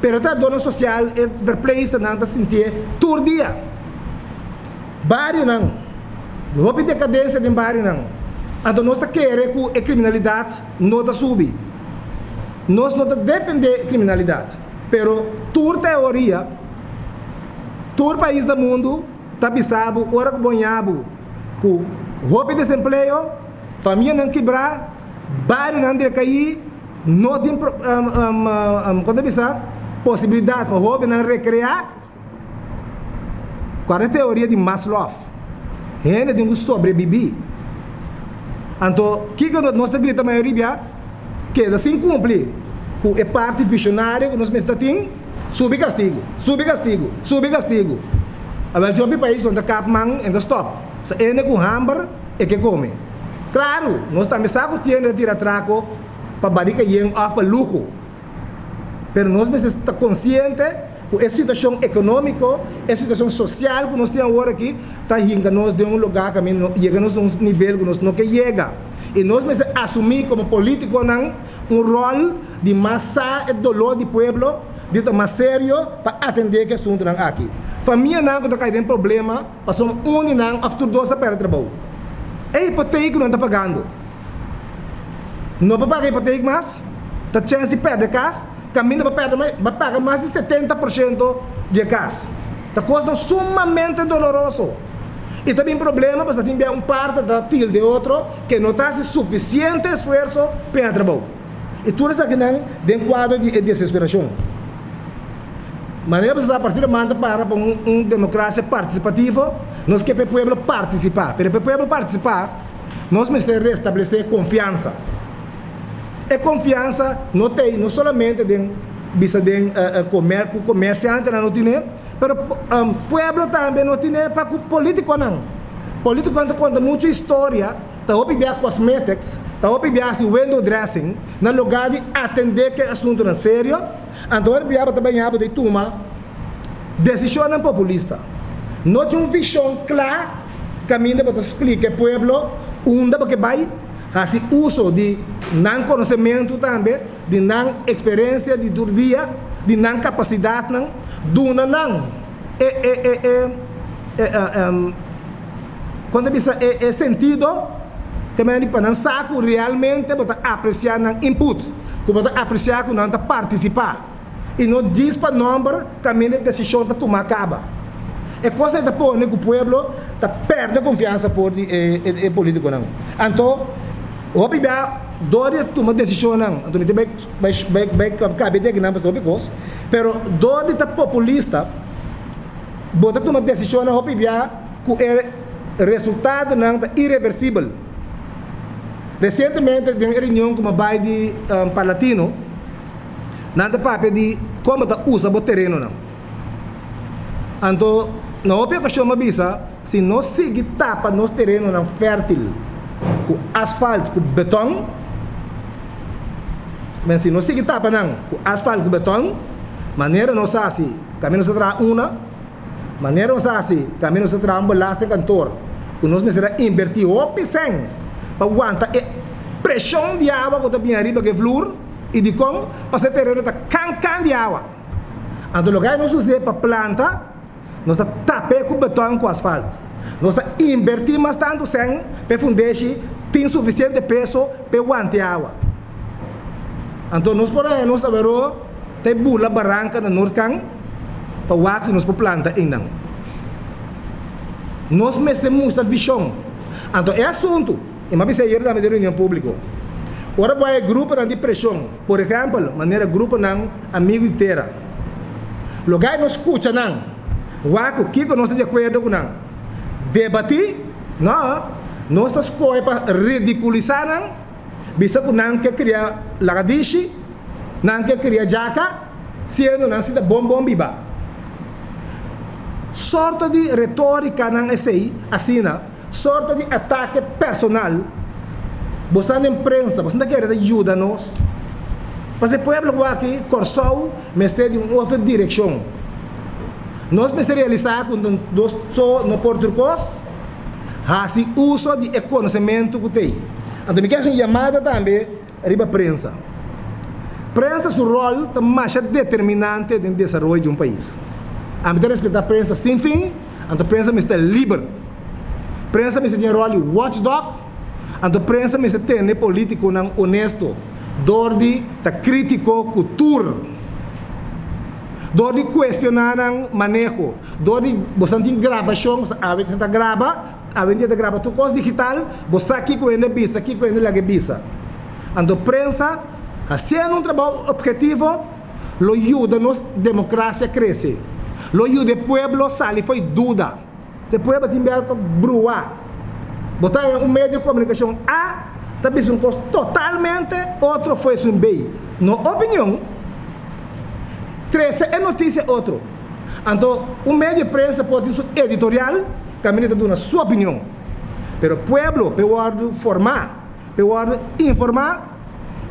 pero tá dona social é verplace nan tá sentir tur dia. Barrio não. Roupa decadência de barrio não. Então nós tá querer que a criminalidade não tá subir. Nós não tá defender a criminalidade. Pero tur teoria, tur país do mundo tá bisabo, ora que bonhabo, que roupa desemprego, família não quebrar, barrio não de cair, não tem quando bisa possibilidade para roupa não recriar. Qual é a teoria de Maslow? Ele tem que sobreviver. Então, o que nós gritamos a maioria? Que assim cumpre com a parte visionária que nós estamos sub castigo, sub castigo, sub castigo. Agora, o país onde capman ainda stop. Se ele com hamburger é que come. Claro, nós também sabemos que tem tira traco para barica e para luxo. Mas nós estamos conscientes que a situação econômica, a situação social que nós temos agora aqui, está indo nós de lugar que chegamos a nível que nós não queremos chegar. E nós precisamos assumir como político rol de massa e dolor do povo, de estar mais sério para atender que assunto aqui. Família não está caindo em problema, passamos não, after 12 para trabalho. É hipoteca não está pagando. Não para pagar hipoteca mais, está chance de perder casa, caminho para pagar mais de 70% de casa. Está coisa sumamente doloroso. E também problema, porque tem parte da til de outro que não está suficiente esforço para trabalhar. E tudo isso aqui tem um quadro de desesperação. Mas nós precisamos partir manda para uma democracia participativa, nós que o povo participar. Para o povo participar, nós precisamos restabelecer confiança. E confiança não tem, não somente de comerciante não tem, mas o povo também não tem para o político não. O político conta muita história, está a pegar cosmetics, está a pegar window dressing, no lugar de atender que assunto é sério. Então, eu também de tomar decisão populista. Não tem uma visão clara, caminho para explicar ao povo onde vai, assim, uso de não conhecimento também, de não experiência de dia, de não capacidade, não, duna não. Quando é sentido, que para não saco realmente para apreciar os inputs, para apreciar que não participar. E não diz para o número caminho de decisão que tomar acaba. É coisa que põe que o povo perde a confiança por o político não. Então, o povo dói tomar decisão não. Então, vai caber de que não para os pero dói tá populista, bota tomar decisão não o povo que o resultado não é irreversível. Recentemente, em uma reunião com o bairro de Palatino, nada para de como usa o terreno não. Então, na ocasião uma visa, se nós seguir tapa nosso terreno não fértil, com asfalto, com beton, mas se nós seguir tapa não, com asfalto, com beton, maneira não sabe se caminho se trata uma, maneira não sabe se caminho se trata balaste cantor, que nós precisamos invertir o piscem para aguentar a pressão de água que está bem arriba que flor e de como para esse terreno está can de água. Então, o lugar que nós usamos para planta, nós está tapando com beton com asfalto. Nós está invertindo bastante sem para fundar tem suficiente peso para aguentar a água. Então, nós podemos saber tem bula barranca no norte para o água nós planta em não. Nós temos essa visão. Então, é assunto. E uma vez na reunião pública. Ora vai grupo de pressão. Por exemplo, maneira grupo não amigo inteira. Lugar não escuta não. Waco que nós estamos de acordo com não. Debater, não. Nós estamos para ridiculizar não. Bisa que não quer criar lagadishi, não quer criar jaca, sendo não se dá bom biba. Sorte de retórica não é assim, sorte de ataque personal. Você está na imprensa, você não quer ajuda nós. Porque o povo aqui, Corsol, mas tem uma outra direção. Nós precisamos realizar quando nós somos no português, assim uso de conhecimento que tem. Então, me quero uma chamada também arriba prensa. Prensa, seu rol é mais determinante no desenvolvimento de um país. A gente respeitar a prensa sem fim, a prensa está livre. A prensa tem um rol de watchdog, a prensa tem político honesto, de crítico cultura, de questionar o manejo, de bastante gravação, a gente grava tu coisa digital, você aqui com ele bisa, aqui com ele lague bisa. A prensa, fazendo um trabalho objetivo, lo ajuda a nossa democracia a crescer. Lo ajuda o povo sair foi dúvida. Se o povo tem que bruar. Botar um meio de comunicação A, talvez um coisa totalmente, outro foi um B. Na opinião, 13 é notícia outro. Então, um meio de prensa pode ser editorial, caminha dando a sua opinião. Mas o povo pode formar, pode informar,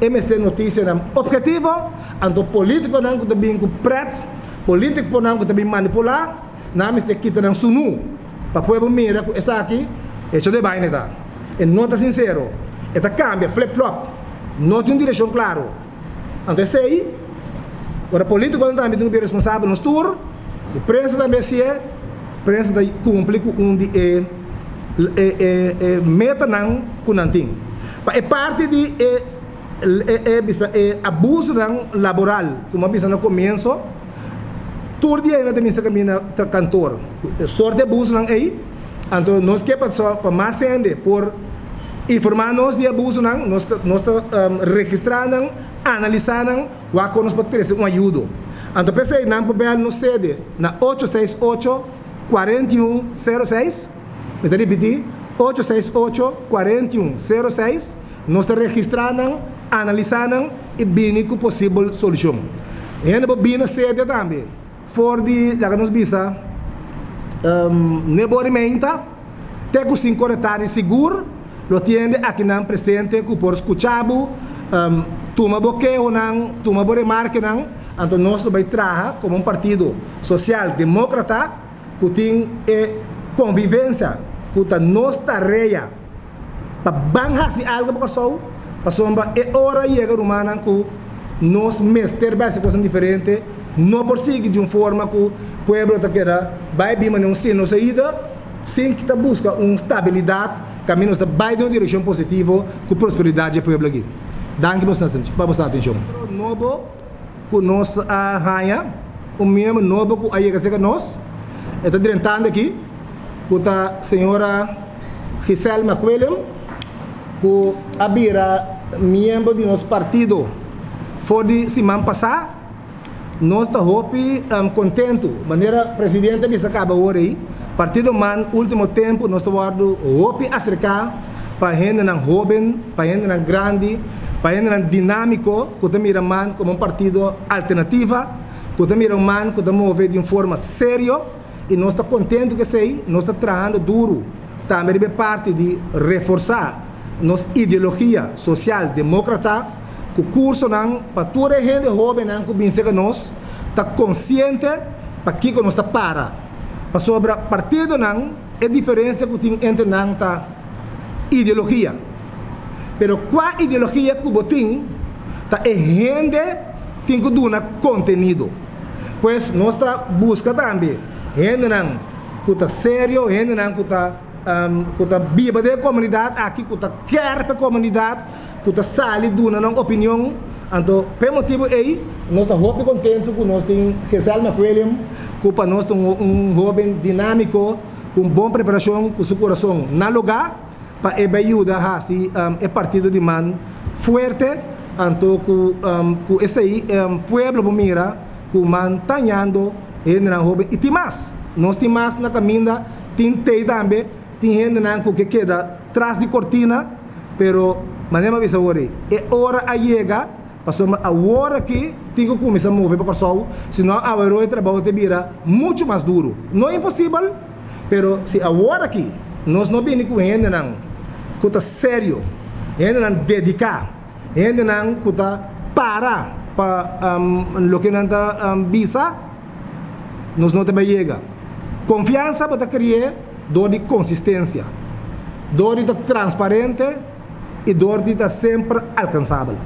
MST notícia objetivo, então político não também preto, político não também manipular, não se quita não sunu, para o povo mira que essa aqui, isso de bem nada. E nota sincero, esta cambia flip flop, não tem direção claro. Então sei, o político não também tem que ser responsável no tour, se prensa também se é, prensa da cumpre com meta não com nanting. É parte de abuso laboral, como eu no começo, todo dia ainda também se caminha cantor. Sorte de abuso aí, então nós que para mais gente por informar-nos de abuso nós registrando, analisando, o que nós podemos ter ajuda. Então pensei não papel no sede na 868 4106, me repetir 868 4106, nós estamos registrando, analisando e vendo com possível solução. E ainda bem sede também, for de lá que nos bisa, neborimenta, tem que se corretar de seguro, lo tiende aqui não presente que por escuchado, toma bloqueio não, toma remarque não, então nós vai trabalhar como partido social democrata, que tem convivência, que tem nossa tarefa para banhar se algo para só, para sombra é hora chega humana que nós mestre base coisas diferentes, não por seguir de uma forma que o povo tá queira vai bem mas não sino saída, sem que tá busca uma estabilidade, caminho está vai de uma direção positiva, com prosperidade para o povo aqui. Danke bastante, para bastante atenção. Novo que nós arranha, o mesmo novo que aí que nós, está diretando aqui, que a senhora Giselle McWilliam, que abira membro de nosso partido foi de semana passada, nós estamos contentes, maneira presidente me acaba hoje, partido man último tempo nós estamos hope acercar para gente não jovem, para gente não grande, para gente não dinâmico, que estamos mirando como partido alternativa, que estamos mirando que estamos movendo de uma forma séria e nós estamos contentes que sei, nós estamos trabalhando duro, também é parte de reforçar nossa ideologia social democrata, que o curso para toda a gente jovem que pensa que nós está consciente para que nós está para sobre partido é diferença que tem entre a ideologia, pero qual ideologia que você tem é gente tem que dar conteúdo, pois nós está busca também gente que está sério, gente que está viva da comunidade aqui, que está quer para a comunidade, que está sali dando uma opinião. Então, pelo motivo aí, nós estamos muito contentes que nós temos Giselle McWilliam, que para nós temos jovem dinâmico, com boa preparação, com seu coração na lugar, para ajudar a se partido de man forte, então que esse aí povo mira, que man tanhando gente jovem e tem mais, nós temos mais na caminha, tem também tem gente que queda atrás de cortina, pero maneira mais hoje é hora a chegar, passou a hora que tem que começar a mover para o sol, senão a hora o trabalho te vira muito mais duro. Não é impossível, pero se a hora que nós não vemos com gente que está sério, gente não dedicar, gente não que está para o que não está visa, nós não também chega. Confiança para criar dor de consistência, dor de transparente e Dordi está sempre alcançável.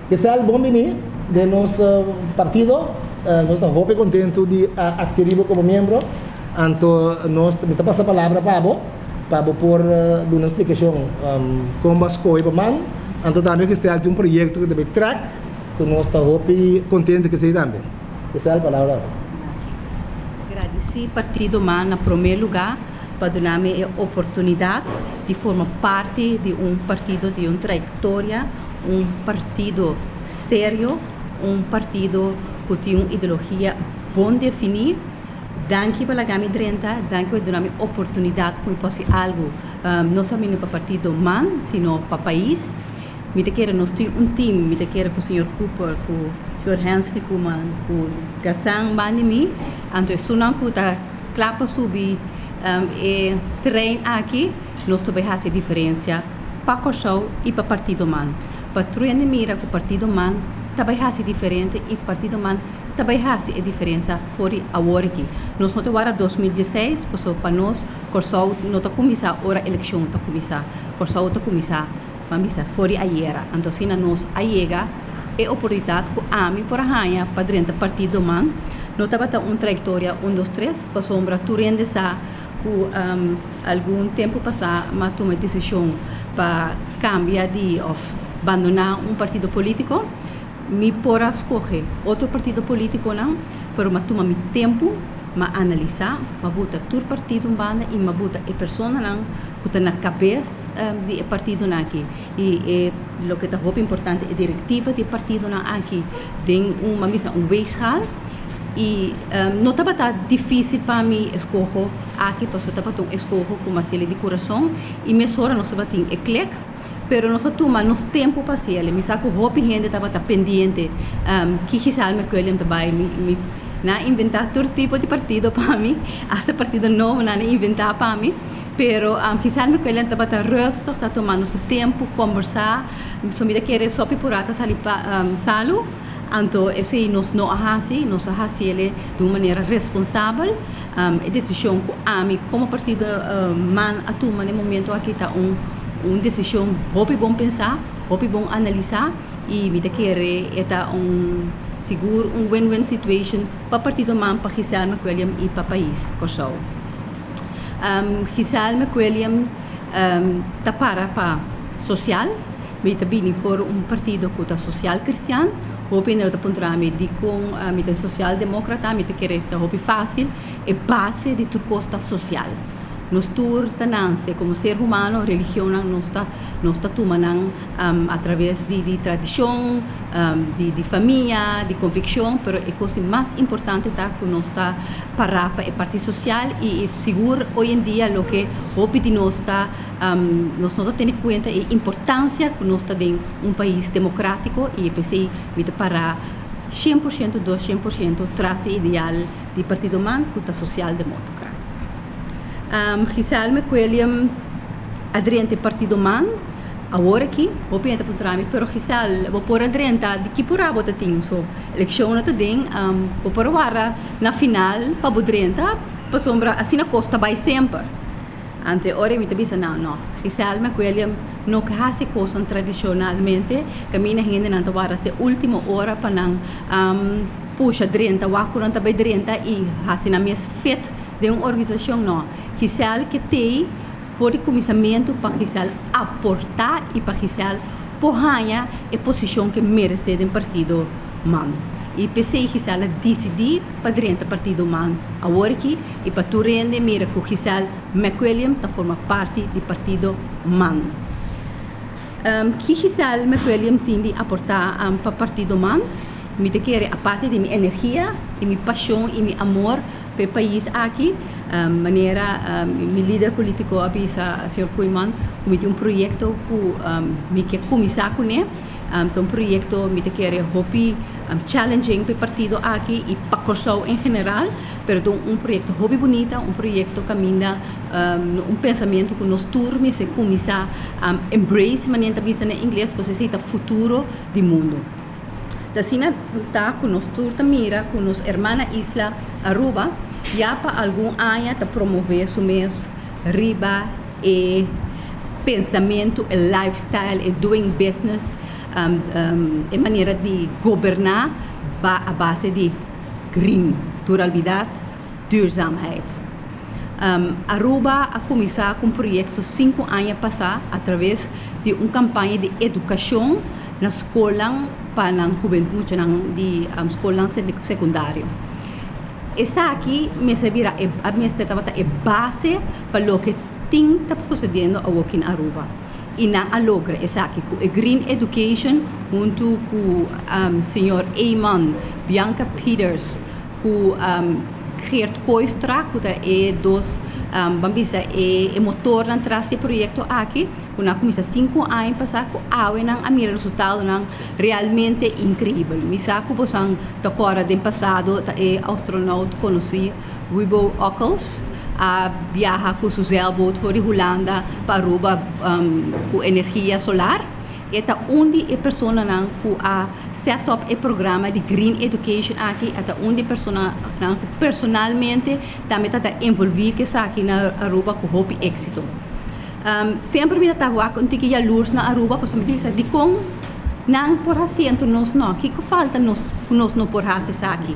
Esse é o bom venir de nosso partido, nós estamos muito contentos de adquirir como membro, então nós me passa a palavra para por dar uma explicação como as coisas para mim, então também que está um projeto que deve track, que nós estamos muito contentes que seja também. Essa é a palavra. Agradecer partido man na primeiro lugar para dar-me a oportunidade de formar parte de partido de uma trajetória, partido sério, partido que tem uma ideologia bem definida. Danke pela Gami Drenta, danke por dar-me a oportunidade de fazer algo, não somente para o partido man, sino para o país. Me quero nós temos time, me quero com o Sr. Cooper, com o Sr. Hensley, com o Gassang Bandimi, então se não que está claro subir e treino aqui, nós também fazemos diferença para o show e para o partido man. Para treinar mira com o partido man, também faz diferente e o partido man também faz a diferença fora agora aqui. Nós não estamos em 2016, para nós, o show não está começando, agora a eleição está começando, o show está começando. Vamos fora ayer, então se nós chega é oportunidade que a mim por a para dentro do partido man, não estava uma trajetória 1, 2, 3, para sombra tu rende sa que algum tempo passado mas tomou uma decisão para cambiar de abandonar partido político, me por escolher outro partido político não, pero mas toma meu tempo ma analisar, ma botar todo partido banda e ma botar a pessoa não que está na cabeça do partido não aqui e o que está muito importante é a diretiva do partido não aqui tem uma missa weegschaal e não estava tão difícil para mim escolher aqui para estava tão escolher com uma série de coração e me sora não estava tem eclec pero nós toma nos tempo para ser me saco hope gente estava pendente que quizás me coelho também me na inventar todo tipo de partido para mim, esse partido não na inventar para mim, pero quizás me querem trabalhar resto, está tomando seu tempo, conversar, só me querer só pipurata salir salo, então esse nós fazemos ele de uma maneira responsável, a decisão que a mim como partido man a tomar no momento aqui está uma decisão muito bom pensar, muito bom analisar e me querer está seguro win-win situation para partido man para Giselle McWilliam e para o país, Kosovo. Giselle McWilliam está para social, me também for partido que é social cristiano, o opinião da pontrame de com a social democrata, me querer está muito fácil, é base de tudo costa social. Nós tornamos como ser humano, religião nós está tomando através de tradição, de família, de convicção, mas a coisa mais importante é que nós está para a parte social e seguro hoje em dia o que nós não temos em conta a importância que nós está em país democrático e pensei para 100%, 200% traz o ideal do partido man que é social-democrata. Giselle McWilliam aderente partido man agora aqui vou pensar para trás pero Giselle vou por aderente de que por abota tem so eleição não tem vou por agora na final para aderente para sombra assim na costa vai sempre ante ora me tabisa não Giselle McWilliam não que faz coisas tradicionalmente caminha gente na tawara até última hora para não puxa aderente o acurante também aderente e assim na minha fete de uma organização não Giselle que tem for de começamento para Giselle aportar e para Giselle porranha a posição que merece do partido man e pensei Giselle decidir para dentro do partido man agora aqui e para tu rende mira que Giselle McWilliam está forma parte do partido man que Giselle McWilliam tem de aportar para o partido man me quer a parte de minha energia e minha paixão e meu amor para o país aqui maneira meu líder político avisa Sr. Koeman me tem projeto que me quer começar com ele um projeto me quer hobby challenging para o partido aqui e para Kosovo em geral pero projeto hobby bonito projeto caminha pensamento que nós turmes se começar embrace maneira vista em inglês você cita futuro do mundo. Assim está com nós mira com nossa irmã Isla Aruba já para algum ano está promover o mês riba e pensamento, o lifestyle, o doing business, a maneira de governar a base de green, durabilidade, duurzaamheid. Aruba a começar com um projeto 5 anos passados através de uma campanha de educação na escola para a juventude, de escola secundária. Essa aqui me servirá a base para o que está sucedendo aqui em Aruba. E na logra essa aqui com a Green Education junto com o senhor Eyman, Bianca Peters, com Geert Koistra, que é dos bambisa é motor na trás desse projeto aqui, que na começa 5 anos passar com a mira resultado não realmente incrível. Me saco você da cora do passado é astronauta conhecido Wibo Ockels, a viaja com seu zeilboot voor de Holanda para Aruba com energia solar. Eta onde a pessoa não a set up o programa de Green Education aqui, eta onde a pessoa não personalmente também está envolvida que está aqui na Aruba com hope êxito. Sempre me estava com que a luz na Aruba, porque me disse de como não por assento nós não, que falta nós não por assento aqui.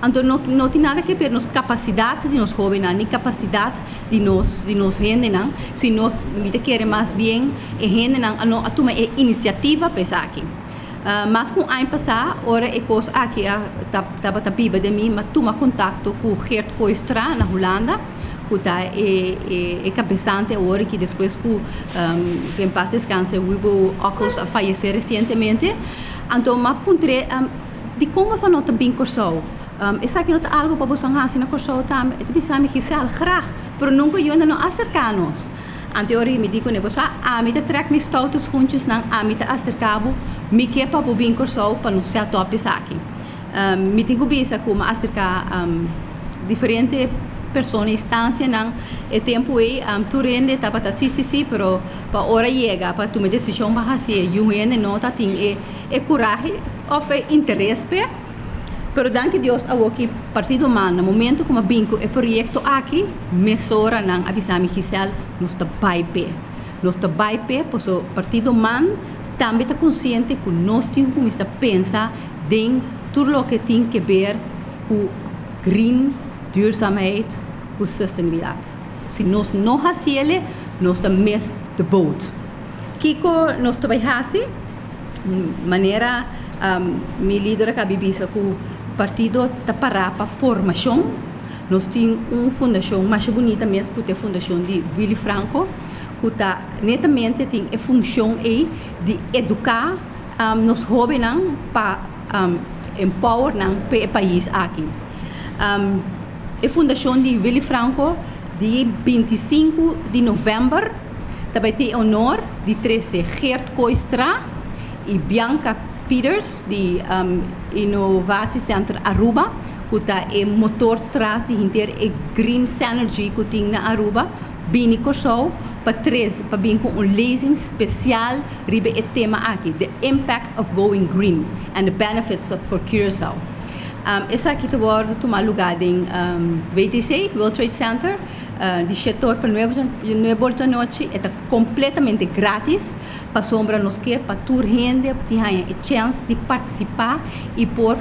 Então não tem nada que ver nos capacidade de nos jovens, nem capacidade de nos gente não, sino me quer mais bem a gente não a tomar iniciativa para aqui. Mas com ano passado, ora é coisa aqui estava tapiba de mim, mas toma contato com Geert Koistra na Holanda, que está é cabeçante agora que depois que em paz descanse o Wibo Ockels faleceu recentemente. Então me apontei de como essa nota bem cursou. Essa aqui não é algo para você fazer na corção também. Eu pensava que isso é algo graag, mas nunca eu não acercamos. Anteriormente me digo que você a mim te trek me status juntos não a mim te acercavo me que para o bem corção para não ser top isso aqui. Me tenho visto como acercar diferentes pessoas instância não é tempo aí tu rende tá para sim, pero para hora chega para tomar decisão para fazer e o rende não tá tem é coragem ou interesse pero danke Deus ao que partido man no momento como binco o projeto aqui mesora não avisar-me Giselle nos está baipe pois o partido man também está consciente que nós temos que começar a pensar em tudo o que tem que ver com green, duurzaamheid, com sustentabilidade. Se nós não fazemos, nós estamos de boat. Kiko nós trabalhamos maneira meu líder acabou de dizer que o partido está para formação. Nós temos uma fundação mais bonita mesmo que a fundação de Willy Franco, que está netamente tem a função de educar nos jovens para empower o país aqui. A fundação de Willy Franco de 25 de novembro também tem o honor de trazer Geert Koistra e Bianca Peters de Inovatie Center Aruba, que está o motor traz e inteiro a Green Synergy que tem na Aruba, bem corso para vir com lezing especial sobre o tema aqui, the impact of going green and the benefits for Curaçao. Essa aqui vai tomar lugar em WTC, World Trade Center, de setor para 9 da noite, é completamente grátis, para sombra nos que para toda gente tenha a chance de participar e por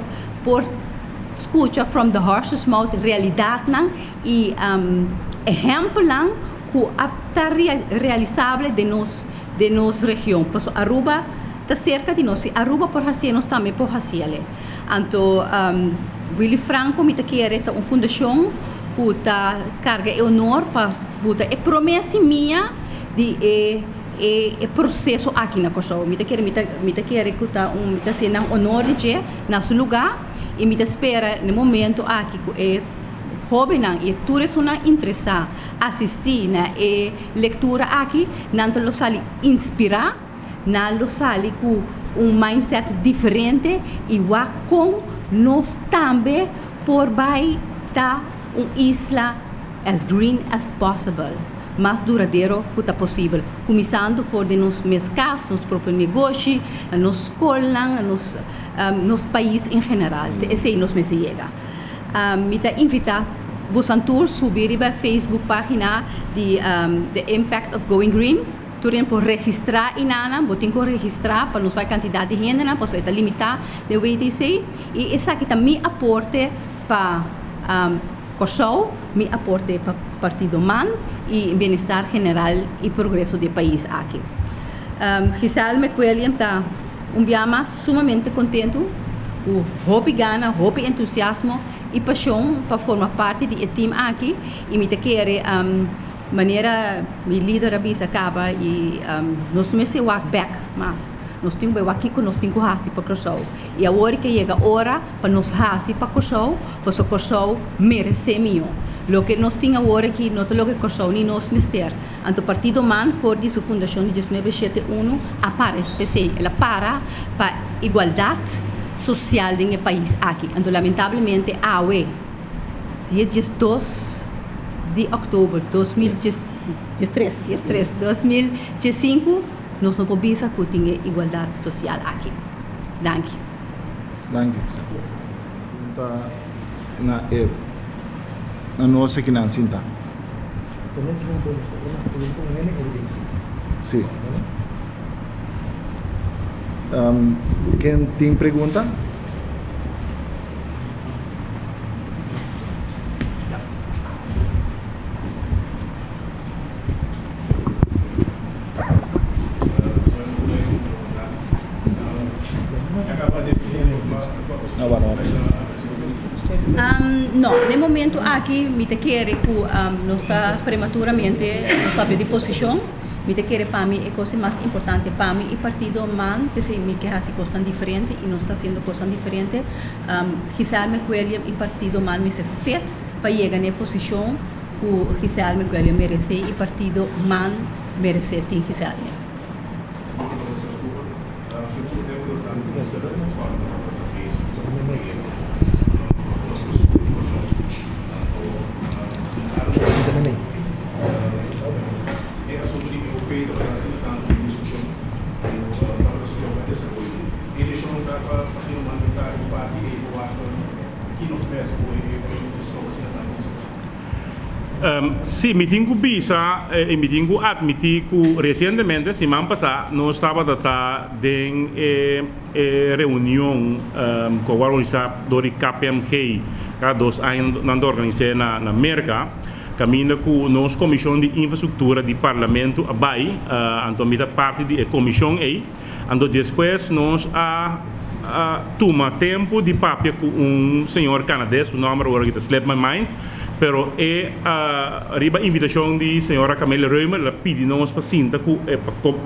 escutar from the horse's mouth realidade não e exemplo não que está realizável de nossa região. Porque Aruba está cerca de nós, Aruba por fazer nós também por fazer. Então, Willy Franco me quer uma fundação que está carga e honor para a promessa minha de o processo aqui na Kosovo. Me quer que está sendo honor de nosso lugar e me espera no momento aqui que jovem e todos são interessados assistir na leitura aqui, não lo sali inspirar, não lo sali com mindset diferente igual com nós também por vai estar uma isla as green as possible, mais duradouro que está possível, começando por de nos mercados, nos próprios negócios, nos escolas, nos países em geral. Esse aí nos me chega. Me está invitar você a subir para a Facebook página de The Impact of Going Green tempo registrar inana, botin ko registrar para nossa quantidade de gente, para está limitar de WTC e essa que também aporte para Kosovo, me aporte para Partido MAN e bem-estar geral e progresso do país aqui. Giselle McWilliam está biama sumamente contente, o hobby gana, hobby entusiasmo e paixão para formar parte do time aqui e me quer maneira mi líder abis acaba e nós não se walk back mas nós temos que aqui com nós temos que hasi para Kosovo e agora que chega a hora para nós hasi para Kosovo porque Kosovo merece melhor. Lo que nós temos agora aqui não é lo que Kosovo nem nós mister. Anto partido MAN for de sua fundação de 1971 aparece ela para igualdade social do país aqui. Anto lamentavelmente dia 2 de outubro de 2005, nós não podemos ter igualdade social aqui. Danke. Danke. Na nossa que não sinta. Sim. Quem tem pergunta? Não, no momento aqui, me quer que não está prematuramente no papel de posição, me quer para mim é coisa mais importante para mim e partido MAN, que me quer fazer coisas diferentes e não está fazendo coisas diferentes. Giselle McWilliam e partido MAN me se feito para chegar na posição que Giselle McWilliam merece e partido MAN merece ter Giselle. Sim, me tenho visa e me tenho admitir que recentemente, semana passada, nós estava em reunião com o organizador do KPMG, que nós ainda organizamos na América, caminho com a nossa comissão de infraestrutura do Parlamento, a BAI, então parte da comissão aí, então depois nós toma tempo de papel com senhor canadense, o nome agora que slip my mind, pero a invitação de senhora Camila Reumer, ela pede nós para sinta com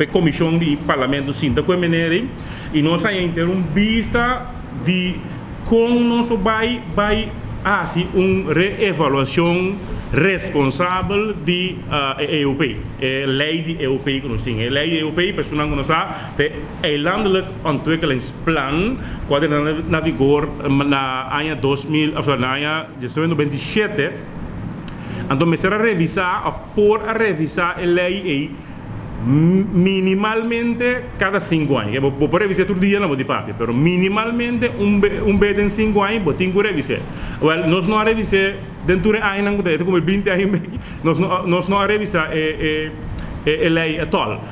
a comissão de parlamento sinta com a maneira e nós vamos ter vista de como nós vai fazer uma reavaliação responsável de EUP, a lei de EUP que nós temos. A lei de EUP, pessoal que nós sabemos, é o landelijk ontwikkelingsplan, que está na vigor na ano 2027. Então, me será revisar, por revisar a lei minimalmente cada 5 anos. Vou revisar todo dia, não vou de papel, mas minimalmente vez em 5 anos, vou ter que revisar. Nós não revisamos dentro de ano, como 20 anos, nós não revisamos a lei atual.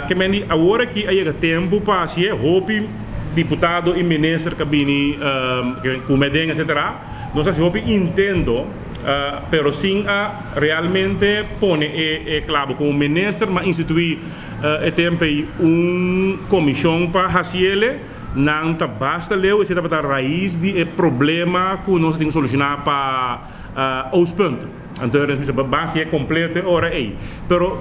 Que me diz, agora que há tempo para ser, deputado e ministro que vêm com medem, etc., nós entendo. Pero sim realmente pone claro como ministro mas instituir tempo comissão para fazer não basta ler esse para a raiz do problema que nós temos que solucionar para os pontos. Então a base é completa ora aí. Pero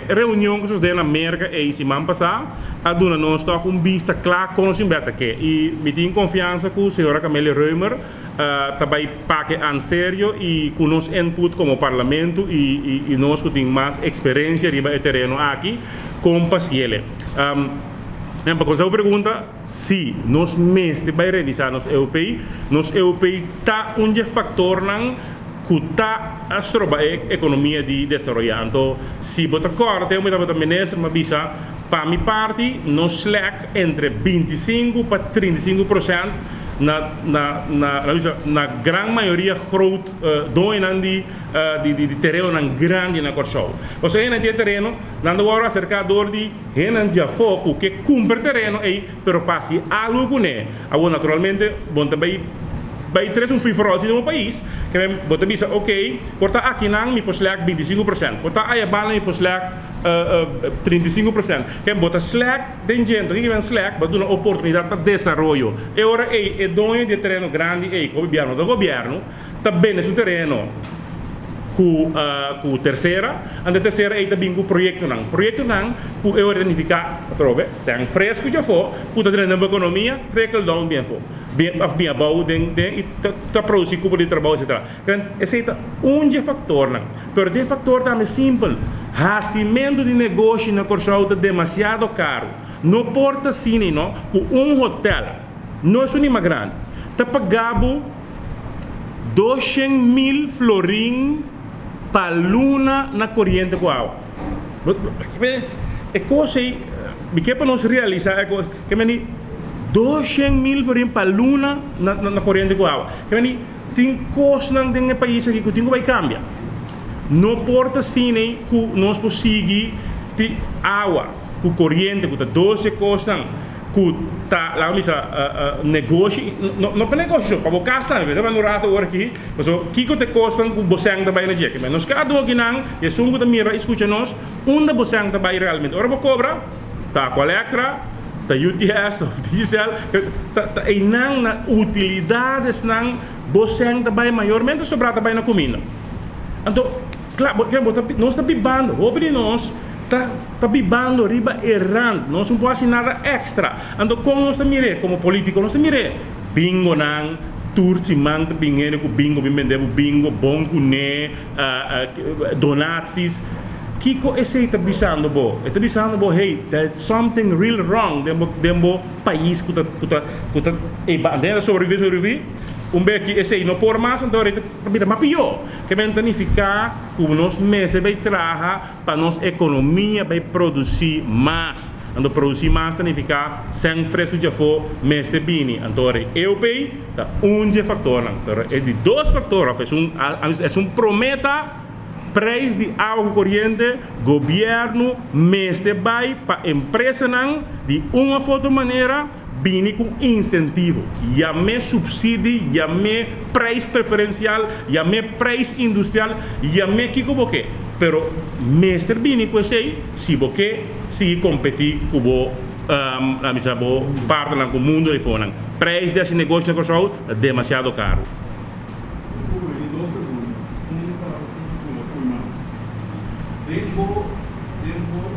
a reunião que nós na América é semana passada, a dona nós está com vista clara com os embeta que e me tenho confiança que a senhora Camila Reumer também pague a sério e com nosso input como parlamento e nós que temos mais experiência no terreno aqui com paciência. Para conseguir a pergunta, sim, nós mesmo vai revisar nos EUP está fator que está a economia de desenvolvimento. Então, se você acorda, eu me ministro, mas bisa para minha parte, nós slack entre 25% para 35% na gran maioria groot doen aan die terreno na grande na Corsou. Ou seja, na terreno, nando agora cercador de henan já foco que cumpre terreno aí, pero passe algo com ele. Agora naturalmente, bom também vai ter fifrosi no país, que bota bisa ok, porta aqui nang mi poslek 25%, porta aí bala mi poslek 35%, que bota slack den gente, que vem slack, bota uma oportunidade para desenvolvimento. E ora é dono de terreno grande e o governo também nesse terreno com terceira, a terceira é também com projeto não com eu identificar trove, sem fresco já for, puta treinando a economia, trickle down bem for, bem bom e tá produzir cubo de trabalho etc. Esse é fator não, pero de fator também simples, racimento de negócio na Corsou é demasiado caro, não porta cine não, com hotel, não é uma grande, tá pagado 200.000 florin para luna na corrente com água. É coisa aí, que para nós realizar é coisa que me 200.000 florin para luna na corrente com água. Que me tem coisa não tem país aqui que tem que cambiar. Não porta cine que nós conseguir de água, com corrente, com 12 costas. Tá lá negócio não para negócio para bocar está né para no rato agora aqui mas o que te costam com bosang também na dia que nós cada aqui não e sungo da mira escuta nós onde bosang também realmente ora vou cobra tá com a Electra tá UTS of diesel tá e não na utilidades não bosang também maiormente sobrar também na comida então claro que nós está bibando houve nós tá bibando riba errante, nós não podemos nada extra. Então, como nós mire, como político, nós mire, bingo nang, turci manta bingo, bingo, bingo, bom cune, donatis. Kiko esse está bisando bo, hey, there's something real wrong, dembo país que tá e bandeira sobreviver. Beque esse não por mais então é mais pior que vem tanificar como nós meses vai trabalhar para nossa economia vai produzir mais então produzir mais tanificar sem fresco já for mês de bini então eu pei tá fator então é de dois fatores é prometa preço de água corrente governo mês de vai para empresa não de uma outra maneira bini com incentivo, me subsídio, me preço preferencial, me preço industrial, me que como que, pero mestre bini com esse, se você se competir com o parte do mundo de fora, preço desse negócio na Corsou é demasiado caro. Tempo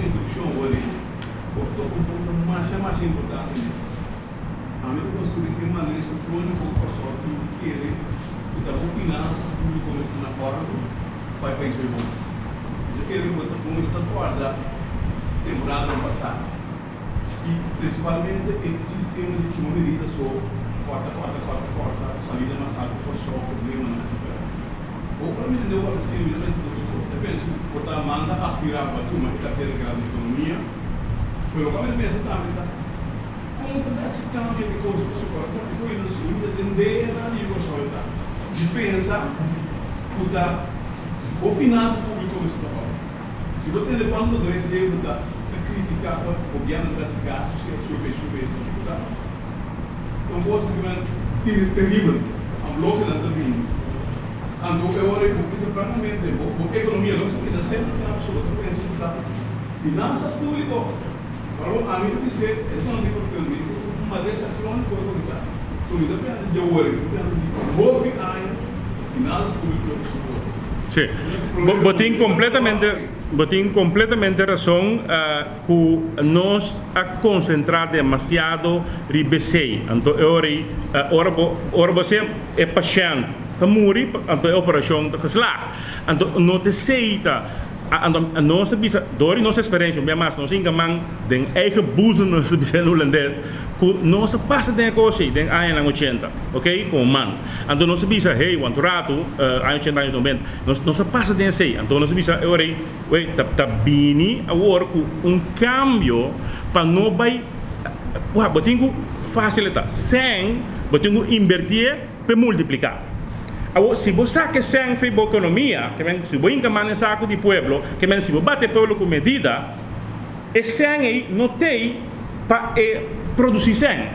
introdução hoje, o mais importante. A minha construir uma lei crônica para só que querer que tá bom finanças públicas começando a porta vai país vai bom. Já querer botar como está guardado temporada no passado e principalmente o sistema de que uma medida só corta salida mais alta por só problema na atividade. Ou para mim deu para ser mesmo eu penso portar manda aspirar para uma carteira grande de economia, pelo que eu penso também tá como acontece cambia de coisa para o seu corpo, porque eu não entender na negociação de pensar, mudar o finanças públicas como está agora. Se você tem quando o direito de mudar, de criticar o governo desse caso, se é super deputado, não posso dizer terrível, a bloco não está vindo. Então eu olho porque francamente, a economia não está sempre na absoluta pensar finanças públicas. A mim que ser é uma dica feliz, uma dessa crônica autoridade. Sobre depende de hoje, depende de hobby aí, finanças públicas. Sim, botem completamente razão que nós a concentrar demasiado ribesei. Então ora você é paciente, tá morrer, então a operação tá geslaagd. Então não te aceita. Nós bisa dori nossa experiência bem mais nós engamang den eigen boezem nós bisa holandês que nós passa den coisa den ano 80 ok como man então nós bisa hey want rato ano 80 ano 90 nós passa den sei então nós bisa ore tá bini agora com cambio para não vai botinho facilitar sem você tem que invertir para multiplicar. Agora, se você quer ser feito boa economia, que se você encaminha saco de pueblo, que se você bate pueblo com medida, esse aí não tem para produzir sem.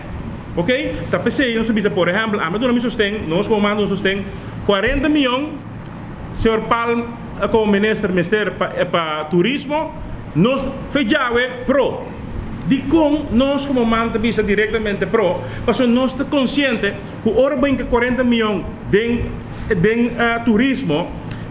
Ok? Então, pensei, não sabia, por exemplo, a Madonna me sustém, nós comandos sustém 40 milhões, senhor Palm, como ministro para turismo, nós fechamos pro. De como nós como manda visa diretamente pro, porque nós estamos conscientes que ora bem que 40 milhões de turismo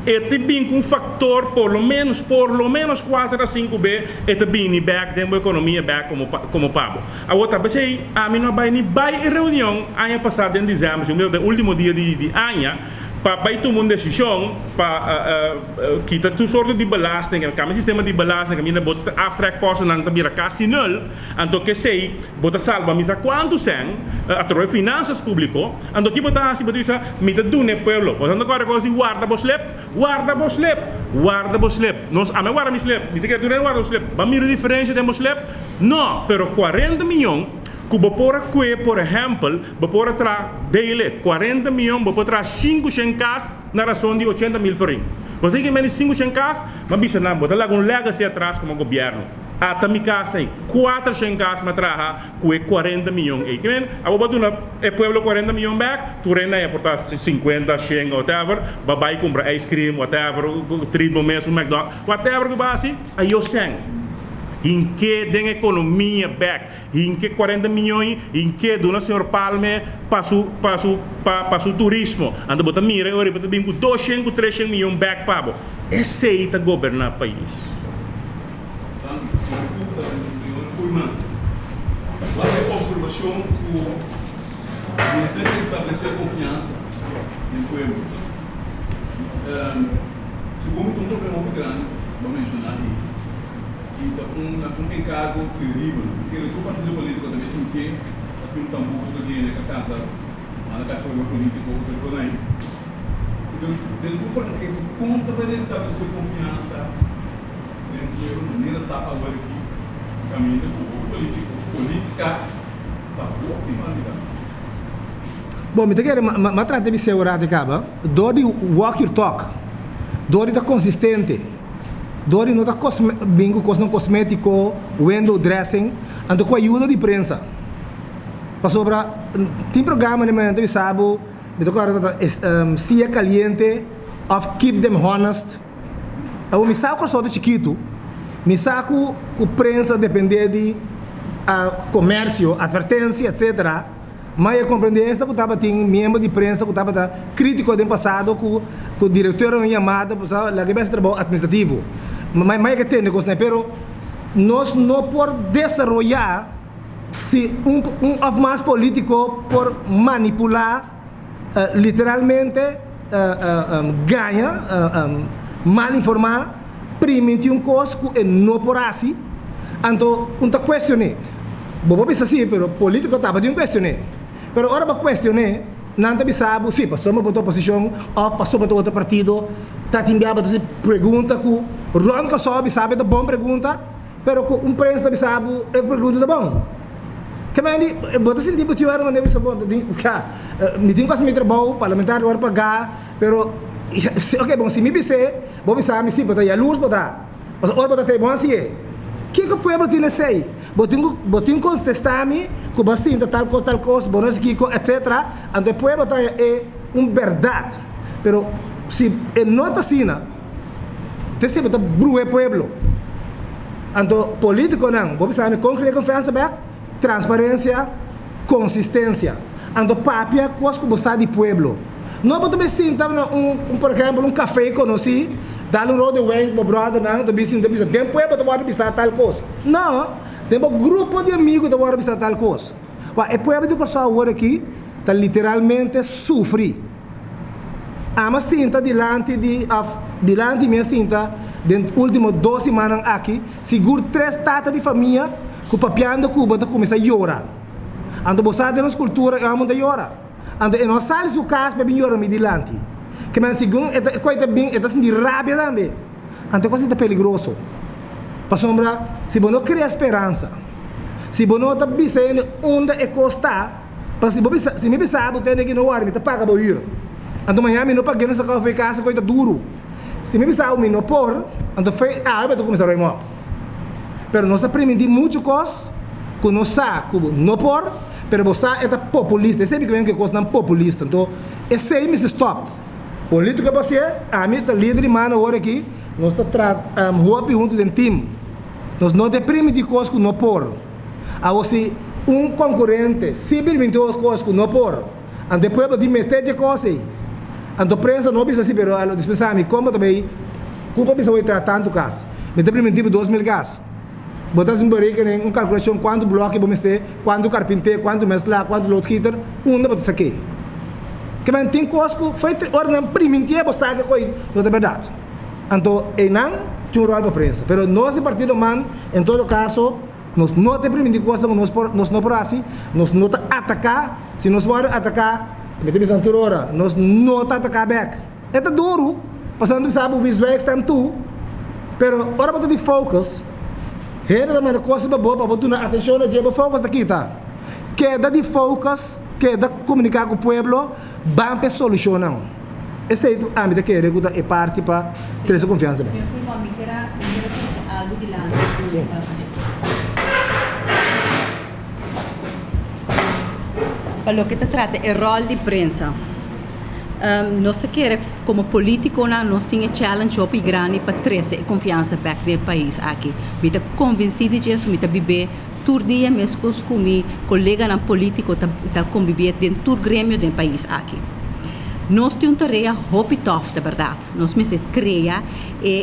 é também um fator por lo menos 4 a 5 vezes é também back da economia back como pago. A outra vez a mim não vai nem vai reunião ano passado em dezembro, o último dia de ano, para tomar uma decisão para quitar todo sorte de belasting, o sistema de belasting, que bota aftrack posto não também casi nul, então que sei bota salva misa quanto sen através de finanças público, então que bota assim bota isso mita dune pueblo, então agora coisa de guarda boslep, nós a me guarda mislep, mita que dure guarda boslep, vamos mirar diferença de boslep, não, pero 40 milhões que por exemplo, para tra daily 40 milhões, para tra 5 cas na razão de 80 mil forinhos. Você que menos 5 cas, mas bisa não, botar lá legacy atrás como governo. Até mi casa tem 4 cas mas traha com 40 milhões. E que men, agora do é pueblo 40 milhões back, tu renda é portar 50, 100, whatever, babai compra ice cream, whatever, treat momento no McDonald's, whatever que base, aí eu sei. Em que tem economia back, em que 40 milhões, em que dona senhor Palme para o turismo, anda botar mira, eu repito bem com 200, 300 milhões back para esse aí está governar o país. Lá é observação que o Ministério estabelecer confiança no povo. Se como um problema muito grande, vamos mencionar aí. Um encargo terrível, porque o partido político também se enfia, aqui um tambor que tem que canta, a cachorro político, o que for aí. Então, dentro do que se conta para estabelecer confiança, dentro de maneira tá agora aqui, caminho do política, tá pouco em maneira. Bom, me quero mas trata de segurar de cabo, dori walk your talk, dori da consistente. Dori não está bingo coisa cosmético, window dressing, então com a ajuda de prensa. Passou para tem programa no momento sabe, me toca cia caliente, of keep them honest. Eu me saco só de chiquito, me saco com prensa depender de comércio, advertência, etc. Mas eu compreendi esta que estava tem membro de prensa que estava crítico do passado com o diretor em chamada, lá que vai trabalho administrativo. Mas que tem negócio, né? Pero nós não por desenvolver se of mais político por manipular literalmente ganha mal informar primeiro um coisa que não por assim então uma questione vou pensar assim pero político estava de questionar pero agora para questionar não te sabe se passou para outra posição ou passou para outro partido tá timbiado para pergunta que Ron que sabe da boa pergunta pero que prensa sabe é pergunta da bom que mani bota sentir que eu era não sabe me tem quase me trabalho parlamentar agora pagar pero ok bom se me bise vou pensar me sim botar a luz botar mas agora botar tem bom assim que o povo tem sei botin contestar-me que assim tal coisa bonus que etc então o povo tá é verdade pero se não está assim te sempre tá brue pueblo então político não vou pensar me concreto confiança back transparência consistência então papia coisa que você de pueblo não pode me sentar por exemplo café conheci dar roadway meu brother não do bicho tem pueblo do bora visitar tal coisa não tem um grupo de amigos do bora visitar tal coisa é pueblo de coisa agora aqui tá literalmente sofre ama sinta diante minha sinta dentro último 2 semanas aqui seguro 3 tatas de família que papiando Cuba tá começa a chorar ando você de nossa cultura eu amo de chorar ando e nós saímos do casa para vir chorar me diante que mas segundo coisa bem é assim de rabia também ando coisa tá perigoso para sombra se você não cria esperança se você não tá pensando onde é costa se me pensar, tem que não ar, me tá paga bo ir. Então amanhã me não paga nessa café casa coisa duro. Se me pensar, me não por, então foi eu tô começando a remar. Pero nós aprendemos muito coisa, que não sabe, que não por, pero você é populista, sempre que coisa não populista. Então, esse aí me stop. Política você, a mim tá líder de mano agora aqui, nós tá tratando junto de time. Nós não deprimimos de coisa que não por. A você concorrente, simplesmente coisa que não por. E depois de mestre de coisa aí. Então, prensa não precisa se pero alo dispensar-me como também, culpa precisa ir tratando caso. Me deprimimos tipo 2.000 casos. Botas uma calculação quanto bloco vamos ter, quanto carpinteiro, quanto mescla, quanto load hitter, não pode saber. Que man tem coisa que foi ordenado primitivo você sabe que não é verdade. Então, não tinha um rol para a prensa. Mas nós, partido man, em todo caso, nós não temos primitivo coisa que nós não por assim, nós não atacar, se nós vamos atacar, nós não atacar back. É duro, passando sabe o visual extremo tu, mas ora para de focus. Hera da coisa boa para botar atenção na jeba focus daqui tá. Queda de focus, queda comunicar com o povo, vamos solucionar. Esse é o âmbito que é parte para ter essa confiança. Algo de lá. Para o que se trata é o rol de prensa. Nós queremos, como político, nós temos challenge muito grande para trazer a confiança back do país aqui. Eu estou convencido disso, eu estou vivendo todo dia mesmo com meu colega político, está convivendo dentro do grêmio do país aqui. Nós temos uma tarefa muito tough, de verdade. Nós precisamos criar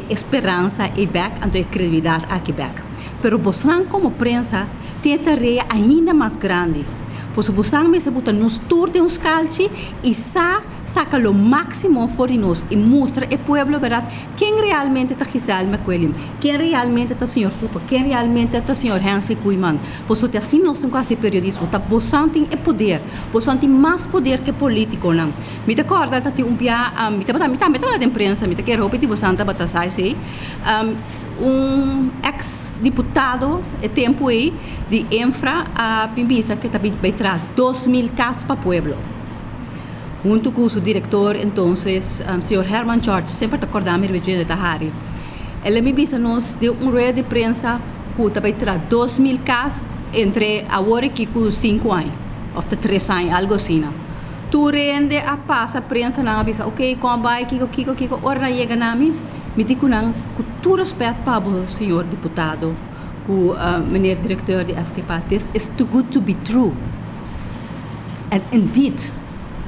esperança e back, então credibilidade aqui back. Mas você, como prensa, tem uma tarefa ainda mais grande. Pois você mesmo botar nos tour de uns calci e saca o máximo fora de nós e mostra ao povo verdade quem realmente está Giselle McQuillan, quem realmente está o Sr. Cooper, quem realmente está o Sr. Hensley Koeman. Pois assim nós temos quase periodismo, tá você tem poder, você tem mais poder que político não. Me recorda que um dia, me tá de imprensa, me quero repetir você anda batalhar sei. Ex-deputado tempo aí de infra a Pimbisa que também vai trazer 2.000 casas para o povo. Junto com o diretor, então, Sr. Herman George, sempre te acordamos de Tahari. Ele me disse nos deu rede de prensa que vai trazer 2.000 casas entre agora e com 5 anos, ou 3 anos, algo assim. Tu rende a passa a prensa na avisa, ok, como vai, kiko, ora chega na mim. Me digo com todo respeito para o senhor deputado, com o meneer diretor de FKP, this is too good to be true. And indeed,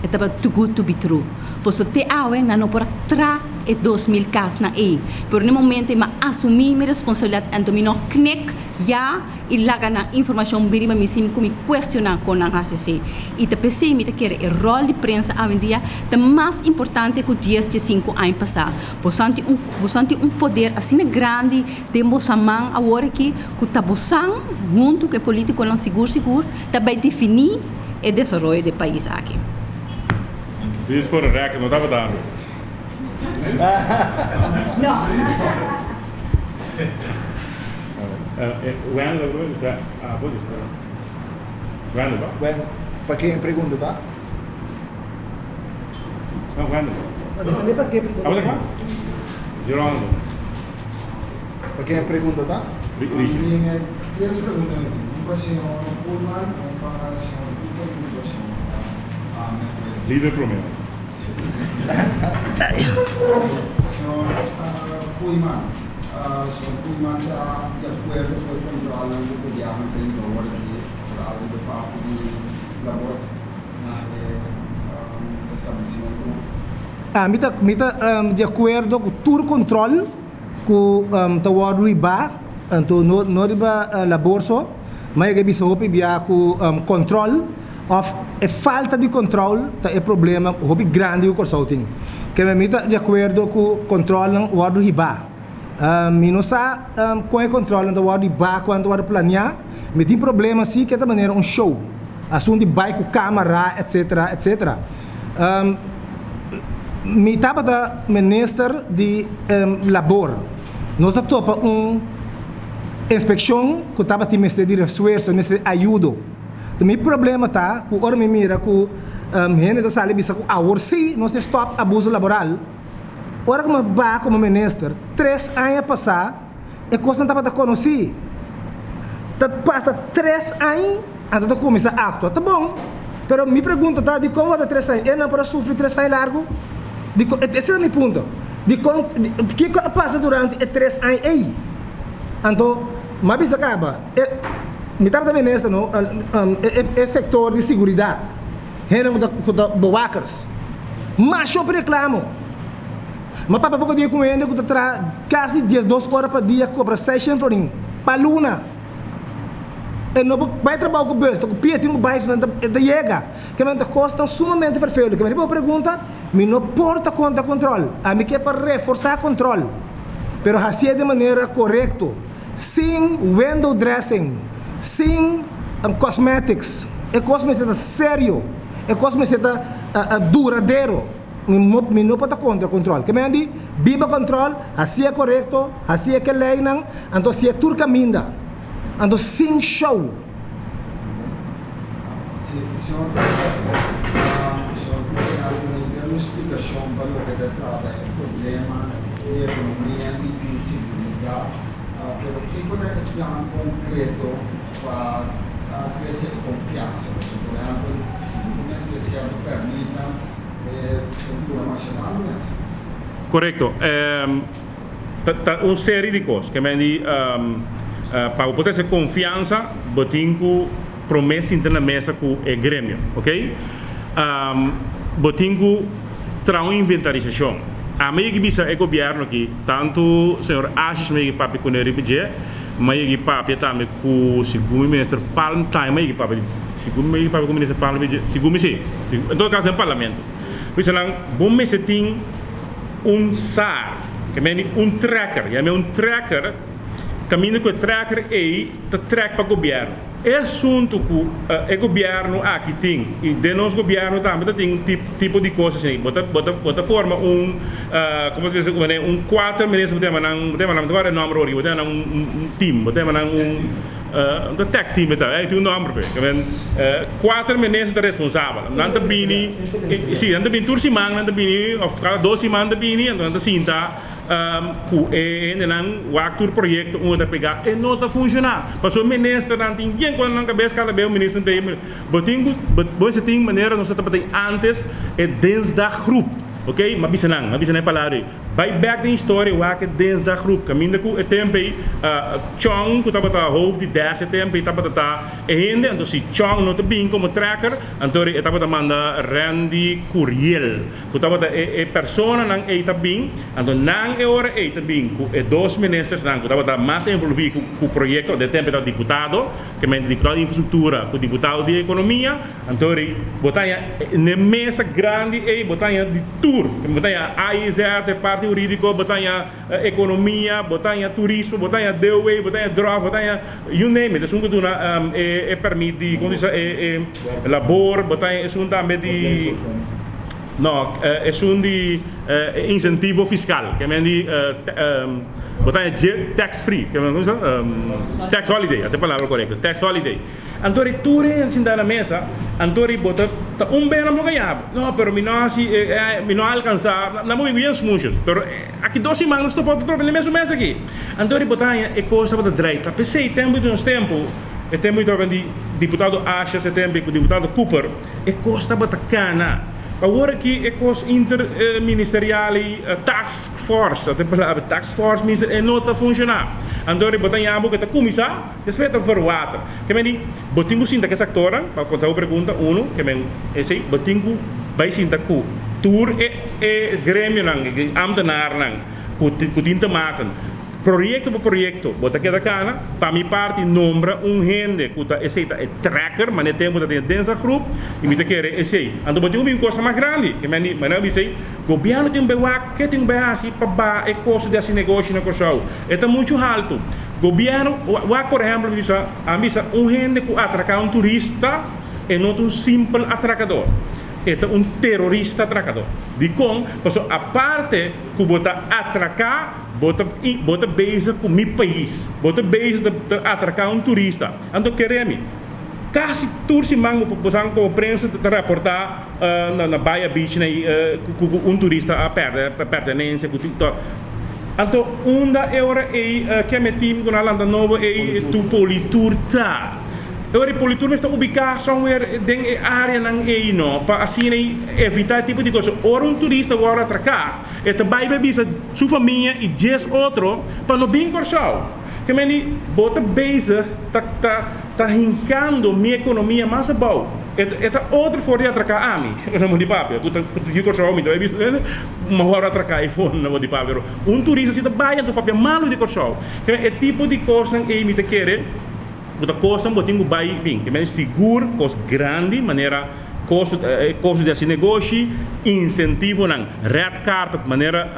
it is too good to be true. Pois te awe na não por tra e 2.000 casas na e. Por no momento eu assumi minha responsabilidade, então eu não knek já e laga na informação birima me sim como questionar com a HCC. E te pensei me te quer o rol de prensa hoje em dia é mais importante que 10 de 5 anos passar. Bosante poder assim grande de Moçambique agora que tá bosan junto com o político não seguro também definir o desenvolvimento do país aqui. Isso foi a regra, não estava dando. Não. Bueno, para quem pergunta, tá? Não, quando? Depende para quê? Geraldo. Para quem pergunta, tá? Minha três perguntas aqui. Um para o senhor Koeman, um para o senhor Cooper e um para o senhor McQuillan. Líder primeiro. Senhor Koeman, está de acordo com o controle do governo que tem agora aqui, estrada de parte de labor na estabelecimento. Está de acordo com todo o controle que o IBA, então não IBA labor só, mas que bisa hopi biya com controle of a falta de controle é problema hopi grande o consulting. Que me mita de acordo com o controle do wado IBA. Não sa com o controle do wado IBA quando wado planear, me tem problema sim que é da maneira show, assunto de bike com câmera, etc. Me estava da minister de labor. Nós topa inspeção que estava te mestre de resuerço, mestre ajuda. O meu problema tá, que o me mira que gente da sala bisa que agora sim nós stop abuso laboral. Ora como vai como ministro, 3 anos passar, e coisa não estava a conhecer. Passa 3 anos, antes de começar a actuar, tá bom. Pero me pergunta tá, de como vai 3 anos? Eu não para sofrer 3 anos largo? Esse é o meu ponto. O que passa durante 3 anos aí? Então, mas bisa acaba. Me estava também nesta, não? É setor de segurança. Gente que tá boacas. Mas eu reclamo. Mas para pouco dia com ele, que está quase 12 horas por dia, cobra 600 florim. Para luna. E não vai trabalhar com o besta, com o pia, tem um baixo da chega. Que me custa sumamente perfeito. Que me pergunta, me não porta contra controle. A mim que é para reforçar controle. Pero assim de maneira correta. Sem window dressing. Sem cosmetics. É cosmética sério. É cosmética duradouro. Me não pode contra controle. Que me andi, viva controle, assim é correto, assim é que lei não, então assim é tudo caminho. Então sem show. Sim, o senhor tem alguma explicação para o que trata o problema de economia e inseguridade, pero que pode ser plano concreto para crescer confiança? Por exemplo, se uma especial permita cultura nacional, Correcto. Uma série de coisas que me diz para poder ter confiança, botinho promessa na mesa com o grêmio, ok? Botinho traz uma inventarização. A meio que bisa é governo aqui, tanto o senhor Assis meio que papi com ele pedir, meio que papi também com o segundo ministro Palm time meio que papi, segundo meio que papi com o ministro Palm pedir, segundo sim, em todo caso é parlamento. Por isso não, bom mês tem SAR, que é tracker, e é tracker, caminho com o tracker aí, track para o governo. É assunto que o governo aqui tem, e de nosso governo também tem tipo de coisas assim, bota forma como dizer, 4 ministros, botamos agora nome hoje, botamos team, botamos tech team tem nome para 4 ministros responsáveis, não bini, sim, não bini tursi mang, não bini, of 2 semanas bini, então sinta o actor projeto onde pegar e não está funcionando. Mas o ministro não tem ninguém quando na cabeça cada vez o ministro tem, você tem maneira não se trabalha antes é dentro da grupo, ok? Mas bisa não palavra. Vai back da história o que dentro da grupo, caminho com o tempo Chong que estava a hoofd de 10 tempo estava a ainda então se Chong não está bem como tracker então estava a mandar Randy Curiel que estava a persona não está bem então não é hora está bem com 2 ministros não estava mais envolvido com o projeto de tempo do deputado que é deputado de infraestrutura com o deputado de economia então botar na mesa grande e botar de tour que botar a AIZ parte jurídico, botar economia, botar turismo, botar DOE, botar droga, botar you name it. É um que é permite, como diz, labor, botar é um também de não, é um de incentivo fiscal, que é de botar tax free, que é tax holiday, até a palavra correta, tax holiday. Então, tudo é assim na mesa, então bota bem na ganhar. Não, pero me não alcançar, não vou ganhar muitos, pero aqui 2 semanas estou podendo trabalhar na mesma mesa aqui. Então, botar é coisa para direita. Pensei tempo de uns tempos, é tempo de deputado Asha, é tempo de deputado Cooper, é coisa para cana. Agora que é coisa interministerial task force, até palavra task force não está funcionando. Então, botar em abo que está começar, respeita o water. Que me diz, botinho sinta que essa actora, para quando eu pergunta que me esse botinho vai sinta que tour é grêmio não, ambtenaar não, que tinta maken. Projeto por projeto, bota aqui da cana, para minha parte, nombra gente que está tracker, mas não tem que ter dentro do grupo, e me quer esse. Então, botar uma coisa mais grande, que mas não sei, o governo tem que tem assim para é custo desse negócio na coisa. É muito alto. Governo, por exemplo, gente que atraca turista e não simples atracador. É terrorista atracador. De como, a parte que bota atracar, bota base com o meu país, bota base de atracar turista. Então, queremos, Kasi tursi mang posang ko prensa te reportar na Baia Beach na turista a pertenência ku to. Anto unda eura que me team com a landa novo tu politur ta. Eura politur está ubicado somewhere dentro área nang no para assim evitar tipo de coisa. Ora turista agora atracar, eta Baia Beach sua família e 10 outro para no bem corsal. Que meni bota bezig tá rincando minha economia mais boa. Eta outra forma de atracar a mim. Não de papel. Eu gosto muito. Eu visto uma hora atracar iPhone não de papel. Turista se tá baia do papel malo de corso. Que é tipo de coisa que me te querer. Bota coisa botinho bai bem. Que meni seguro, coisa grande, maneira custo desse negócio, incentivo ng red carpet, maneira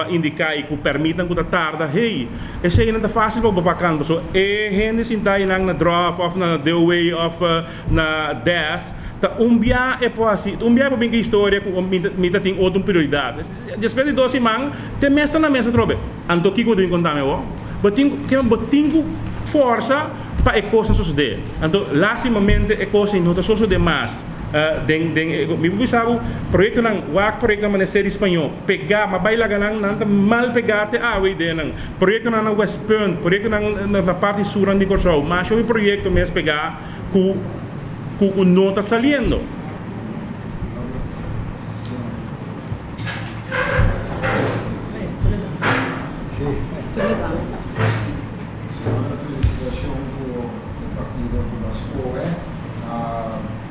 indicar que permitam que tarda, hey, esse aí não é fácil para bacana, so gente sintai nang na drop of na the way of na dash, tá dia é para assim, dia para bem que história com mita tem outra prioridade. Despeito de 12 man, tem mesta na mesa trobe. Anto que quando encontrar meu, botinho força para a coisa suceder. Então, lastimamente a coisa não está sucedendo mais. Me buscava projeto ng wak projeto ng Ministério Espanhol pegar mabayla ganang nanta mal pegate away den projeto ng West Point projeto ng na parte sur de Corsol mas o projeto mes pegar ku não está saliendo.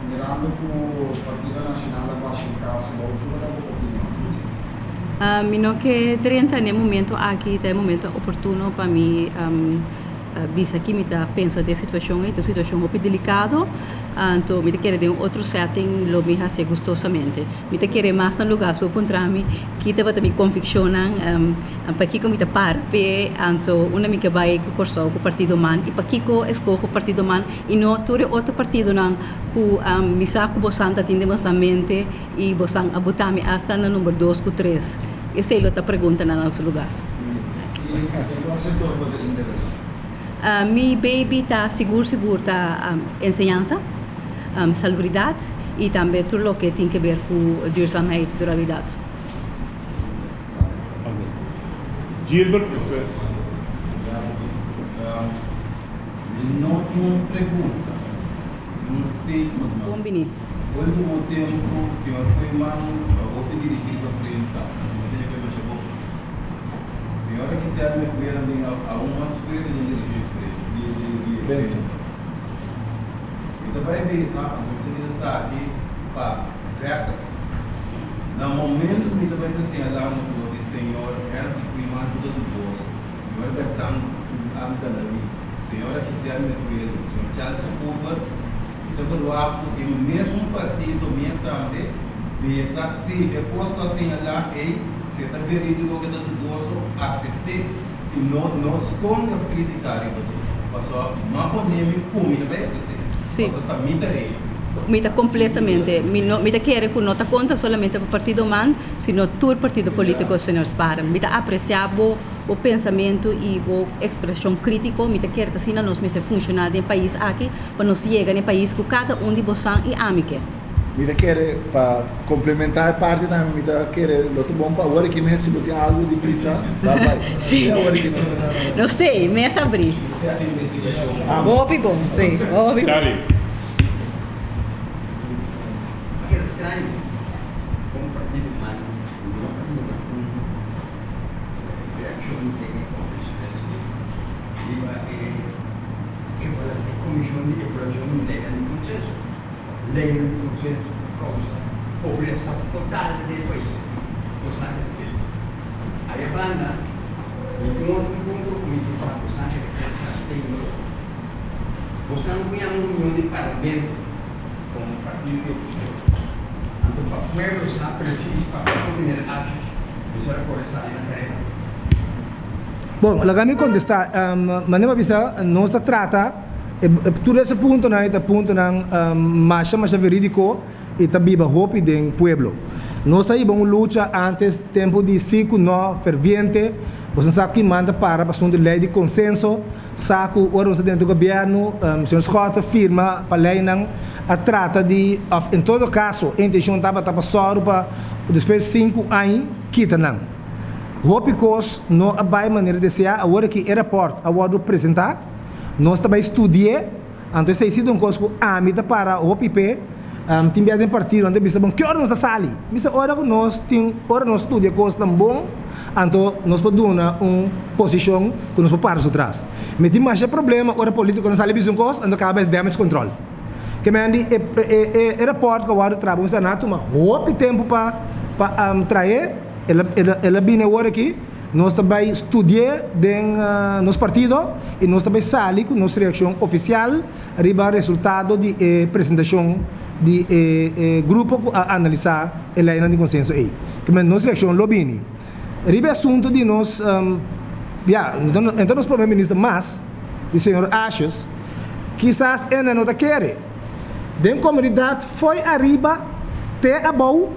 Mirando o Partido Nacional a Washington, qual a opinião? Mino que 30 no momento aqui é momento oportuno para mim visa que me tá pensa de situação muito delicado, então me querer de outro setting lo me hace gustosamente. Me querer mais no lugar so encontrarme que te vai me conviccionar para que me parte, então uma me que vai corso com o partido man e para que escolho o partido man e não todo outro partido não ku me saco bosanta tindemosamente e bosan abutami asa na número 2 com 3. Essa é outra pergunta na nosso lugar. E qual setor pode interessar? Mi baby está seguro tá ensinança, salubridade e também tudo o que tem a ver com duurzaamheid, durabilidade. Gilbert, não tenho uma pergunta, statement. Combine. Quando o tempo o senhor foi mal, eu vou pedir aqui para a prensa. A senhora que se arme com ele a uma esfera de Pensa. Então vai pensar, utiliza aqui para reta. No momento que você vai dizer lá no corpo, Senhor, essa cuidar tudo do bolso. Senhor, pensando anda na vida. Senhora que se arme com ele, Senhor Charles Cooper, então pelo ato que mesmo partido, mesmo também, pensa se é posto assim lá e se está verídico que todo doso aceite e não esconde a criticar isso. Passou uma pandemia comida bem assim. Sim. Passou também daí. Mita completamente, mita quer que não conta solamente para o partido man, sino todo o partido político senhor para. Mita apreciar o pensamento e a expressão crítica, mita quer que assim nós me funcionar no país aqui, para nós chegar no país com cada de bosan e amique. Mita quer para complementar a parte também, mita quer outro bom para agora que me recebeu tem algo de prisa, vai. Sim. Agora que Nós tem, mês abrir. Essa investigação. Óbvio bom, sim, óbvio. Charlie. Aquele estranho, como partido humano, não partido humano, reação que tem com a presidência, e a comissão de evaluação de lei de consenso. Lei de consenso causa pobreza total do país, constantemente. Aí a banda, em outro ponto, como ele está constantemente, você não ganha uma união de parlamento com o partido de oposição. Então, para o povo está preciso para coordenar ações, isso é correção na carreira. Bom, lá me contestar, maneira bisa não está trata tudo esse ponto não é ponto não mais verídico e também hope do pueblo. Nós aí vamos lutar antes tempo de ciclo não ferviente Você sabe que manda para assunto de lei de consenso, saco o órgão dentro do governo, o senhor Scott firma para a lei não a trata de, em todo caso, a intenção estava só para depois de 5 anos, quita não. Hopicos não vai maneira de ser agora que o aeroporto agora apresentar, nós também estudar, então se sido um coisa a mim para o HOPP, tem bem partido, onde bisa bom que hora nós sali, bisa hora que nós tem hora nós estudia coisa tão bom, então nós podemos dar uma posição que nós podemos atrás. Mas tem mais problema, hora político nós sali bisa um coisa, então acaba damage control. Que me andi aeroporto que agora trabalha, mas na toma hope tempo para trazer, ela vem agora aqui. Nós também estudamos no nosso partido e nós também saímos com nossa reação oficial arriba resultado de apresentação de grupo a analisar a lei de consenso aí. Que nossa reação lo vini. Arriba assunto de nós, então nosso primeiro-ministro mas, o senhor Ashes, quizás ele não quer. Da comunidade foi arriba até abaixo.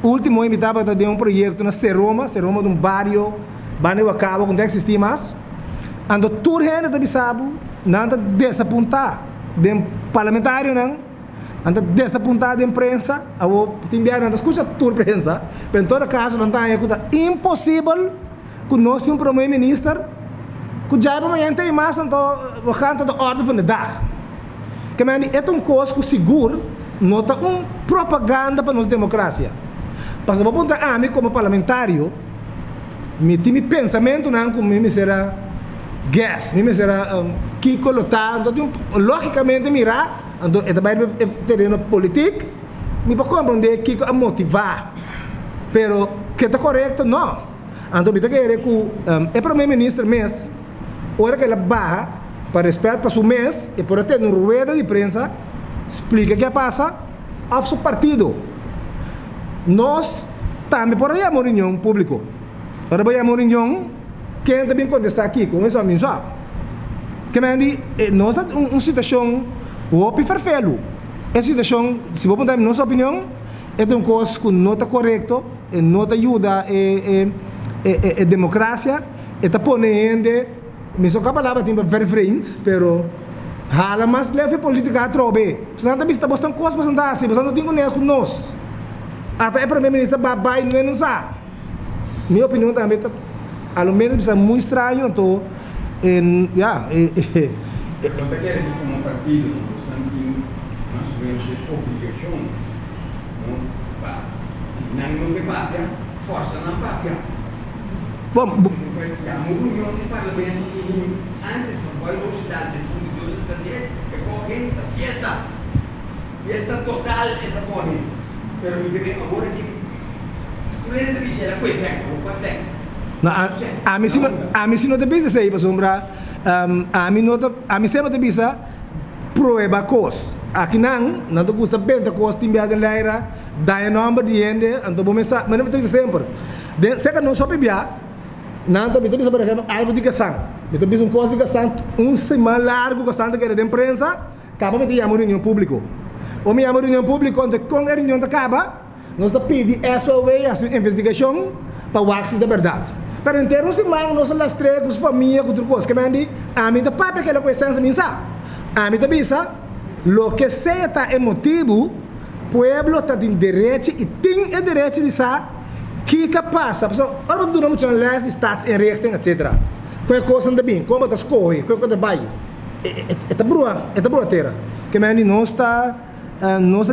O último invitado de um projeto na Seroma de um barrio, Bane Wakabo, onde existia mais. Ando tur gente da Bissau, nada desapontar de parlamentário não, anda desapontar de imprensa, ao timbiar anda escuta tur imprensa, em todo caso não está impossível que nós tenhamos um primeiro-ministro que já amanhã tem mais então o canto da ordem van de dag. Que é coisa que seguro, não está propaganda para nossa democracia. Para se apontar a mim como parlamentário, me pensamento não como me será gas, me será que colocar, então logicamente mirar, então é também terreno político, me para compreender que a motivar, pero que está correto não. Então me tem que é primeiro-ministro mesmo, hora que ela barra para respeito para seu mês e por ter uma rueda de prensa explica o que passa ao seu partido. Nós também podemos uma reunião pública. Agora vamos uma reunião, quem também contestar aqui, com isso a mim já. Que nós estamos em uma situação muito farfelo. Essa situação, se vou contar a nossa opinião, é uma coisa que não está correto, não ajuda a democracia, está ponendo, me só que a palavra tem very friends, pero hala mas leve política a trobe. Se não está vista, você não coisa para sentar assim, você não tem conhecimento com nós. Até o primeiro-ministro Babai não sabe. Minha opinião também está, ao menos, é muito estranho. Então, Quando querem como partido, nós temos uma obrigação, se não debate, força não pátria. Bom, a reunião de parlamento antes não vai ao cidade de fundo de estadia, que correm a fiesta total essa pone. Pero me quedé agora que tu eres de bichela pues a mim se não te bisa aí para sombra, a mim sempre te bisa prueba coisa. Aqui não te custa bem a coisa timbiada na leira, dá nome de gente, então vou pensar, mas não me tem sempre. Se que não só bebia, não te bisa por exemplo algo de gação, me te bisa coisa de gação, semana largo gação que era de imprensa, acaba me ter uma reunião pública. O minha reunião pública, quando a reunião acaba, nós pedimos SOA, a investigação, para o axis da verdade. Mas em termos de semana, nós lastramos família, outra coisa, que me a mim, papai, aquela coisa, a mim, o que seja emotivo, o povo está em direito e tem o direito de saber o que passa. Ora, durante a lei de estados em reacting, etc. Qual coisa também, como está escorre, qual coisa vai. É boa terra. Que me não está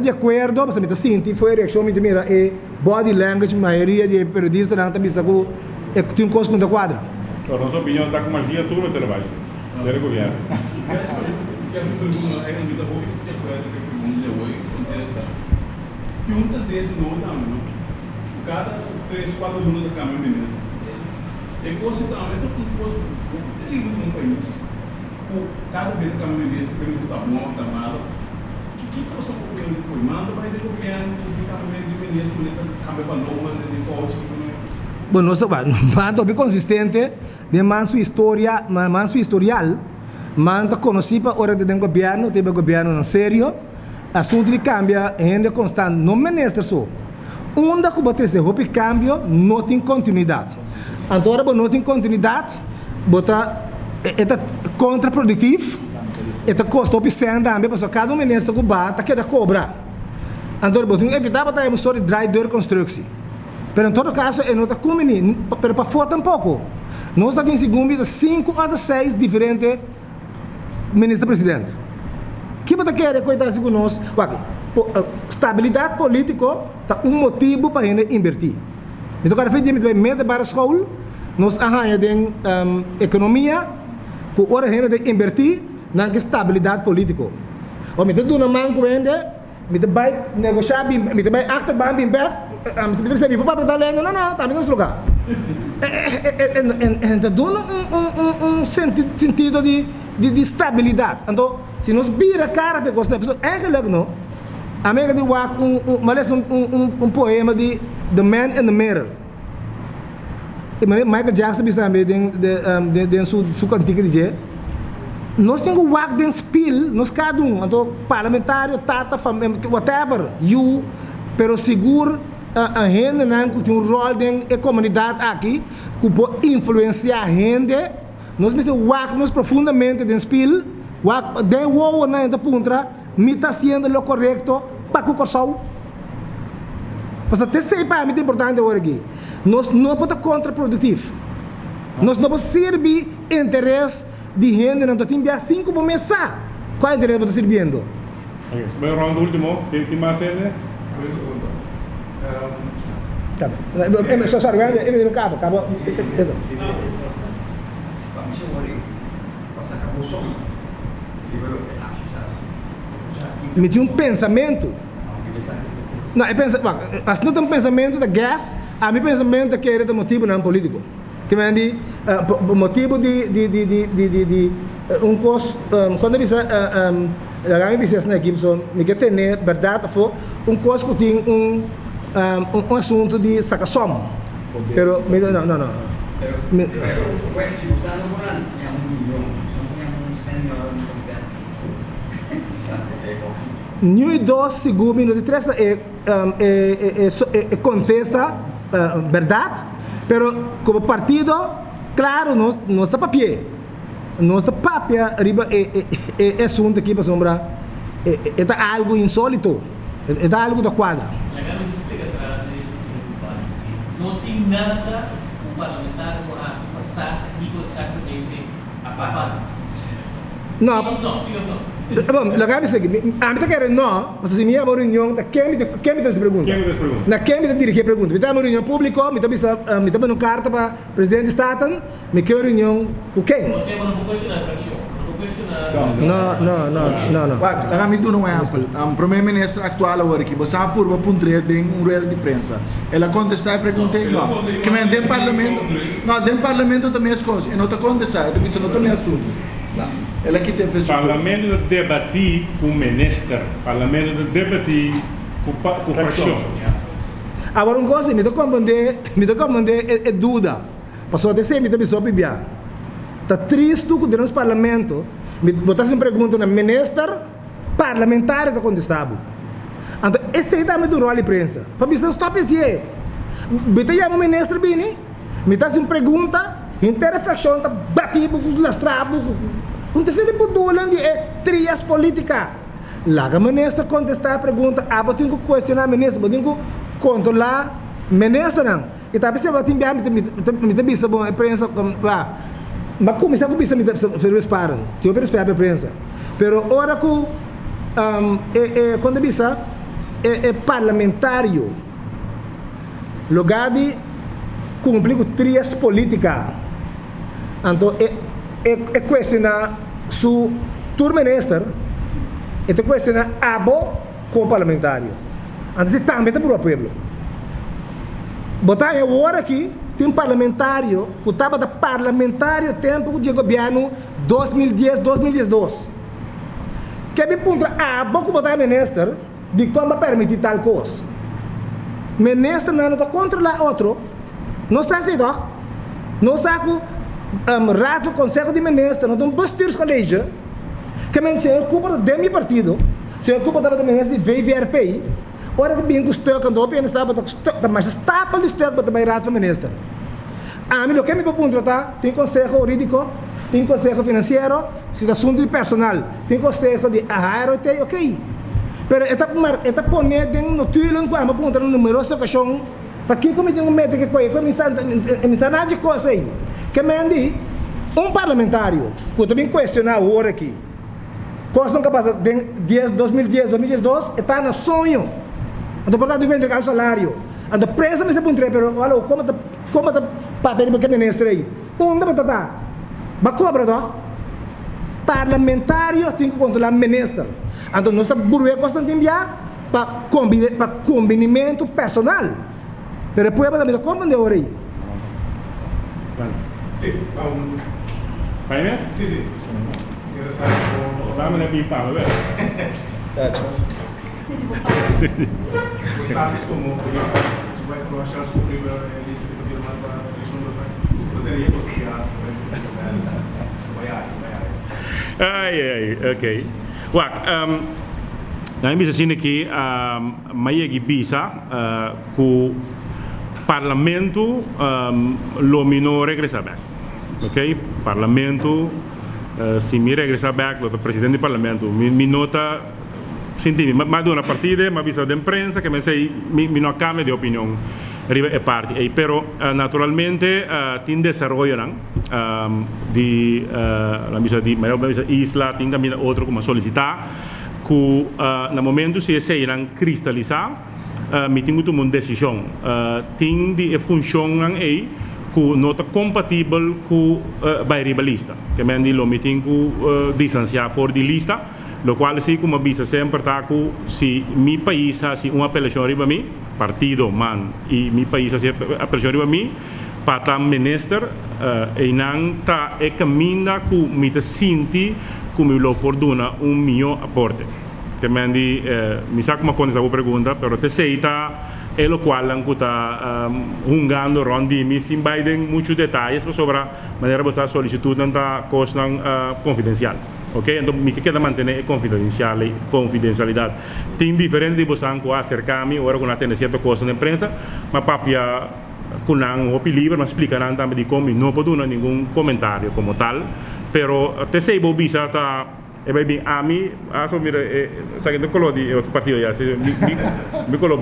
de acordo, mas me sinto foi a reação me mira é body language, maioria de periodistas não está pensando que tem um coisa com a quadra. A nossa opinião está com mais dia tudo no trabalho. Deve governo. Que a pergunta é ainda vou de acordo com a pergunta hoje contesta. Que um desse não também. Cada 3-4 alunos da Câmara Ministra. É coisa também é coisa terrível no país. Cada vez que a Câmara Ministra que está bom, está mal. Que coisa o governo depois manda vai de governo, que também de ministro, cambia para normas de coaching. Bom, nós estamos bem consistente de manso história, manso historial, manda conhecido para hora de governo, teve governo não sério, assunto de cambia ainda constante, não ministro só. Onde que você houve cambio, não tem continuidade. Então, agora, não tem continuidade, é contraprodutivo, é custo opção também, porque cada ministro que bate, quer cobrar. Então, tem que evitar para ter uma dry door construção. Mas, em todo caso, não está comendo, para fora tampouco. Nós estamos em segundo, 5 ou 6 diferentes ministros-presidentes. O que você quer cuidar com nós? Estabilidade política é um motivo para a gente invertir. Então, cada vez que a gente vai para a escola, nós arranjamos economia, que agora a gente vai invertir na estabilidade política. Ou a gente dá uma mão com a gente, a gente vai negociar, a gente vai achar bem back, a gente vai saber, papai está lendo, não, está no nosso lugar. Então, dá sentido de estabilidade. Então, se nós vira a cara para gostar da pessoa, é que não. A mim de um poema de The Man in the Mirror. Michael Jackson também tem sua cantiga de dizer, nós temos que walk den spill, nós cada então parlamentário, tata, whatever, you, pero seguro a gente não tem um rol na comunidade aqui que pode influenciar a gente. Nós precisamos walk nós profundamente den spill, walk de wow na enta puntra, me está sendo o correto para o corso. Mas até sei para mim é importante agora aqui. Nós não podemos contraprodutivo. Nós não podemos servir interesse de gente não tem que 5 por mês. Qual é o interesse que está servindo? Vai round último, tem mais ele? Sorry, ele não acaba. Me tinha um pensamento. Não, mas não tem um pensamento da gás, a meu pensamento é que era motivo não político. Que me diz, motivo de um curso, quando eu disse, a minha business na equipe, me quer ter verdade, foi um curso que tem um assunto de sacação. Pero, não. New 2 segundos de 3 contesta verdade, pero como partido, claro, não está para pé. Não está para pé, arriba é assunto aqui para sombra, é algo insólito, é algo da quadra. Não tem nada o parlamentar que passar e exatamente a passar. Não. Sim ou não? Bom, legal isso aqui. A mim tá querendo não, mas se minha reunião tá quem me faz pergunta. Na quem me dirige pergunta. Me tá uma reunião pública, me tá uma carta para presidente do estado, me quer reunião com quem? Você não questionar a fração. Não. Lá me dá um exemplo. O primeiro-ministro atual agora aqui, você sabe por uma ponteira de rueda de prensa. Ela contesta a pergunta igual. Que me tem parlamento. Não, tem parlamento também as coisas. E não está contestando, isso não também assunto. Ela que tem feito. Parlamento de debatir com o ministro, parlamento de debatir com a fração. Agora, coisa, me toca compreender é dúvida. Passou até sempre, me só pibiar. Está triste que dentro do parlamento, me botasse uma pergunta na ministra parlamentar que contestava. Então, esse é o rol de prensa. Para mim, não stop esse é. Me chama o ministro Bini, me dá uma pergunta, interreflexão, está batido com os lastrabos. Não tem sentido para é trias política. Lá a ministra contestar a pergunta, eu tenho que questionar a ministra, eu tenho que controlar a ministra. Não. E talvez eu tenho que me a prensa, mas começar com isso, me esperam. Eu espero a prensa. Pero ora que quando bisa é parlamentário, lugar de cumprir com trias política. Então é questionar su ministro, é questionar abo como parlamentário. Então se também é para o povo. Botar agora aqui tem um parlamentário que estava da parlamentário tempo de governo 2010-2012. Que me pergunta abo botar ministro de como permitir tal coisa. Ministro não está controlar outro. Não sabe se não sabe rato conselho de ministro, não tem dois tiros colégio, que me se ocupa de meu partido, se ocupa da ministro de VVRPI, ora que bem que estou quando eu pensava que mas está para estou para também rato ministro. A mim, o que me propõe tratar, tem consejo jurídico, tem consejo financeiro, se é assunto de personal, tem consejo de aero, ok. Pero está ponendo no tuilo, não é ponto no numeroso questão, para quem comete meta que começa nada de coisa aí. Que me andi, parlamentário, que também questionar agora aqui, coisa não capaz de 2010, 2012, está no sonho. Então, portanto, eu vou salário. Então, presa me está ponto, pero olha, como está papel que ministro aí? Onde vai estar? Vai cobrar, tá? Parlamentário tem que controlar ministro. Então, nós estamos burro constantemente para combinamento personal. Pero depois, para me como de hora aí. Sim, Vai mesmo? sim, sim. Vamos na pipa, vai ver. Os status como se vai falar achar o primeiro lista de poder para a eleição do país. Poderia considerar Ai, ok. Wak, na bisa sini aqui, mayagi bisa ku parlamento lo minor regressa back. Ok? Parlamento se mi regressa back, lo presidente do parlamento mi nota senti ma di una partita, ma bisa da imprensa che mi sei mi no cambia di opinione arriva e parti e però naturalmente tin desarrollo di la bisa di isla tin cammina altro come solicitar que no momento se sei cristalizar mi tinha tomado uma decisão tem de funcionar aí que não está compatível com a ribalista que me diz lo me tinha que distanciar fora de lista lo qual sim como bisa sempre está que se mi país assim uma apelação riba mim partido man e mi país assim apelação riba mim para o ministro e não está é caminho que me senti como lo perdona meu aporte que me diz me sabe como quando essa pergunta pero te sei tá é o qual anche está jugando rondi sem Biden muitos detalhes sobre a maneira que você solicitude não coisa confidencial. Ok, então me queda manter confidencialidade. Tem diferente de você acercar-me ou quando tem certa coisa na imprensa, mas papia com um opinião livre, mas explicarão também de como não pode dar nenhum comentário como tal, pero te sei bo bisa tá e bem a mim acho mira sabe do color de outro partido já se me color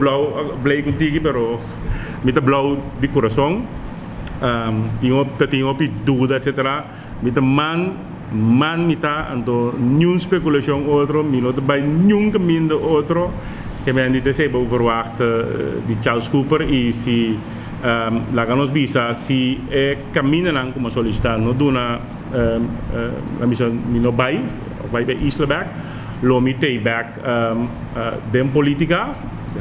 blay contigo pero me tá blau de coração tinha dúvida etc me tá man me tá ando nenhuma especulação outro me não vai nenhum caminho outro que me andi te sei bo verwacht de Charles Cooper e se la ganos visa si caminam como solicitar no duna la missão no vai isla back lo mitei back den politica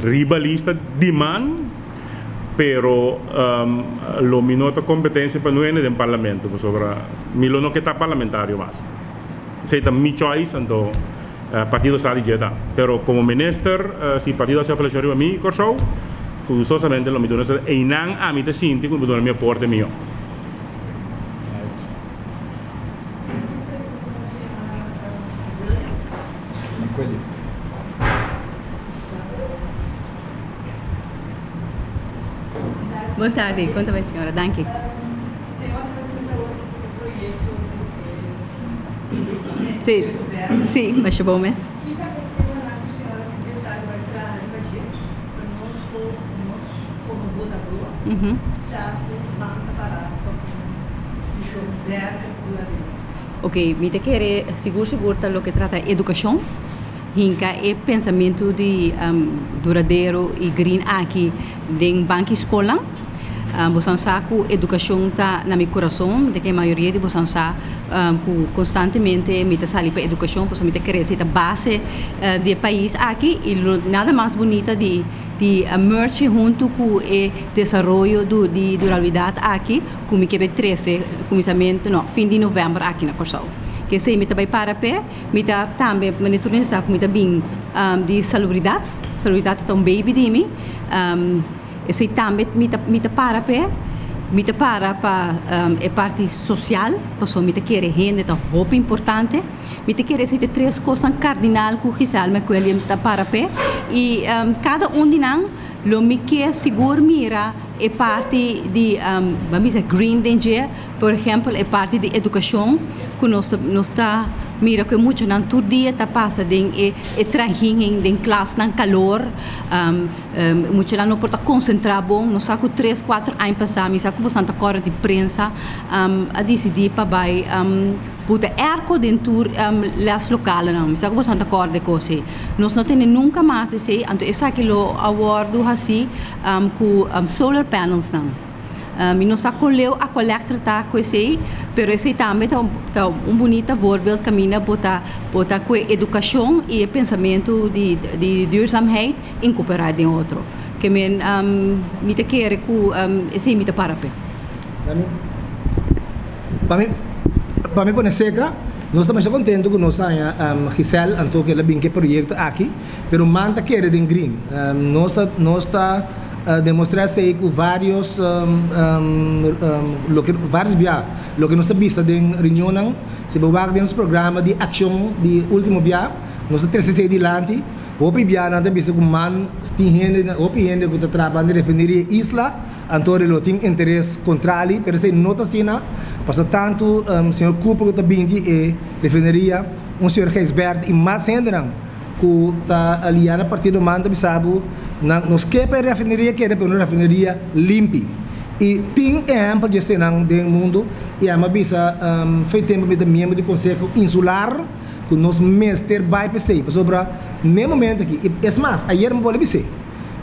ribalista di man pero lo minota competenza per noi nel parlamento sobre milo no que está parlamentario más sei tam mi choice anto partido sta di jeta pero como minister si partido se apela a mí corso justamente lo mitona e nan a mi te sinti come do il mio porte mio. Boa tarde, conta vai senhora, danke. Sim, mas bom mês. Ok, me te quer seguro lo que trata educação, hinca é pensamento de duradouro e green aqui em banco escola. Você sabe que a educação está na meu coração, de que a maioria de vocês sabe que constantemente me está saindo para a educação, porque me está crescendo a base do país aqui e nada mais bonita de merge junto com o desenvolvimento de durabilidade aqui, como me quer 13, começamento, não, fim de novembro aqui na Corsal. Que sei, me também para pé, me está também, monitorando está me está bem de salubridade é um baby de mim. Sei também me está para pé, me está para a parte social, porque me está querer gente tão muito importante, me está querer ser três coisas cardinal que o Gisal me quer está para pé e cada de nós lo me quer seguro mira é parte de vamos dizer green danger, por exemplo, é parte de educação que nós está mira que muito não todo dia tá passa de trabalhar em classe não calor muito não pode concentrar bom não sabe 3, 4 anos passar me sabe bastante cor de prensa a decidir para vai puta arco dentro las locales não me sabe bastante cor de coisa nós não temos nunca mais esse então essa que lo award assim com solar panels não e nós acolheu a coleta tá com esse, pero esse também tá bonito voorbeeld caminha botar com educação e pensamento de duurzaamheid incorporado em outro. Que men me te quer com esse me te para pé. Para mim por seca, nós estamos contentes com nós Giselle anto que ela vem que projeto aqui, pero manta querer em green. Nós está demonstrar-se com vários vários via lo que nós está vista em reunião se bawag din nos programa de ação de último via nós está terceiro dilante opi via nada vista com man tinhende opi hende que trabalha de refineria isla antore lo tem interesse contrário pero se nota sina passa tanto senhor Cooper que bindi e refineria senhor Geisbert e mais ainda que está aliada a partir do manda bisabo nos que para refineria que é uma refineria limpa e tem para gestão do mundo e a bisa feito tempo de membro do conselho insular que nos mestre vai pensar sobre no momento aqui é mais ayer me pode dizer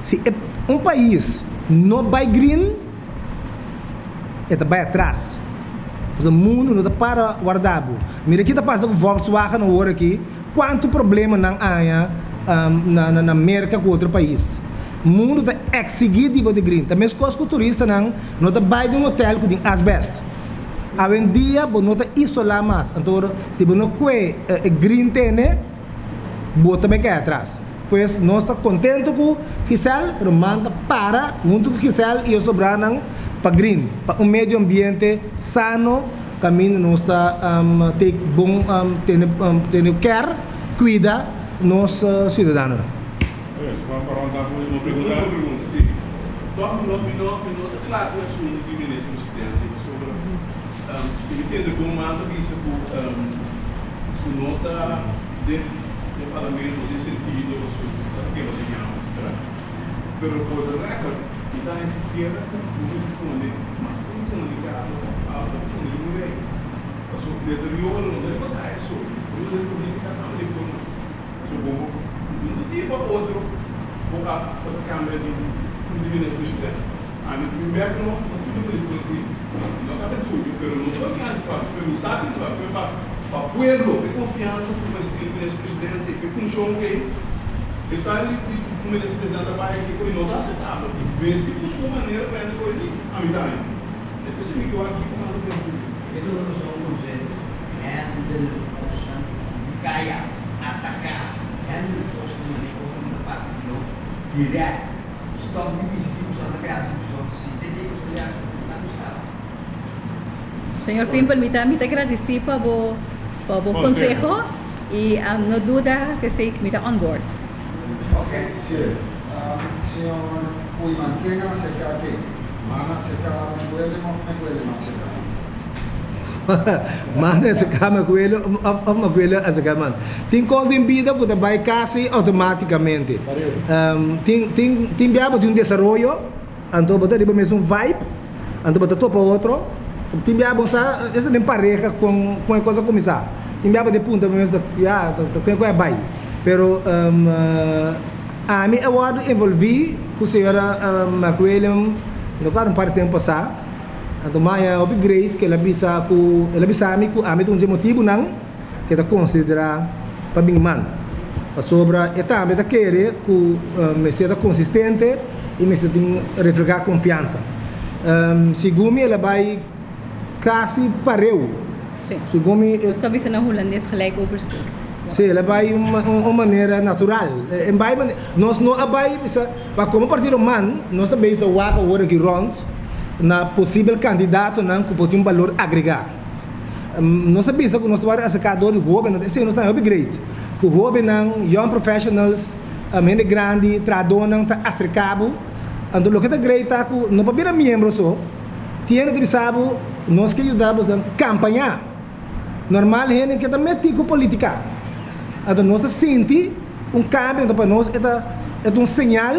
se país não vai green vai atrás o mundo não está para guardado mira que está passando com Volkswagen no hora aqui quanto problema não há na América com outro país o mundo está exigido de green também as coisas que o turista não está vai de hotel que tem asbesto hoje em dia não está isolar mais então se não quer green tem bota bem atrás pois nós está contente com Giselle mas manda para junto com Giselle e o sobrano para green para meio ambiente sano caminho nós está ter bom ter care cuida nos cidadãos Vamos perguntar uma pergunta, sim. Minuto, claro, que é assunto que ministro presidente sobre entende como manda isso com nota de parlamento de sentido sabe que nós temos, pero for the record, está em sequer comunicado ao comunicado sobre o deterioro não deve botar isso, o comunicado não de forma sobre de um dia para outro a câmara de ministro presidente a mim primeiro não estudou aqui não acaba estúdio pero não estou aqui para me sabe para pueblo de confiança como esse ministro presidente que funciona que está ali o ministro presidente trabalha aqui com não está aceitável mesmo que busca uma maneira para ele coisa a mim daí então se me deu aqui como não tem itu harus orang handle constante kaya atacar handle constante direct stop di bisa usar negara se deseja usar não está Senhor Pimple, me agradecer para o conselho e não dúvida que sei que me on board. Ok, sim. Senhor, poi mantenga a secar aqui. Mana secar me coelho, mas secar. Mana secar me coelho, a secar man. Tem coisa em vida que vai quase automaticamente. Tem viabo de desenvolvimento, então botar de mesmo vibe, então botar todo para outro. Tem viabo sa, essa nem pareja com a coisa começar. Tem viabo de ponta mesmo, já, com a vai. Pero a mim eu envolvi com a senhora Macuelho no claro parte tempo passar então mais upgrade que ela bisa a mim um motivo não que está considerar para mim man para sobra e também está querer que me seja consistente e me seja refletir confiança segundo ela vai quase pareu segundo está vendo na holandês gelijk overstuk. Sim, ela vai uma maneira natural. Nós não vai para como partido man, nós também estamos agora aqui runs na possível candidato não que pode valor agregado. Nós sabemos que nós vamos acercar do jovem, nós estamos upgrade. Que o jovem não young professionals, mente grande, trador não está acercado Então, o que está great é que não para membros só, tem que saber nós que ajudamos a campanhar. Normal é que está metido com política. Então, nós sentimos cambio, então para nós é um sinal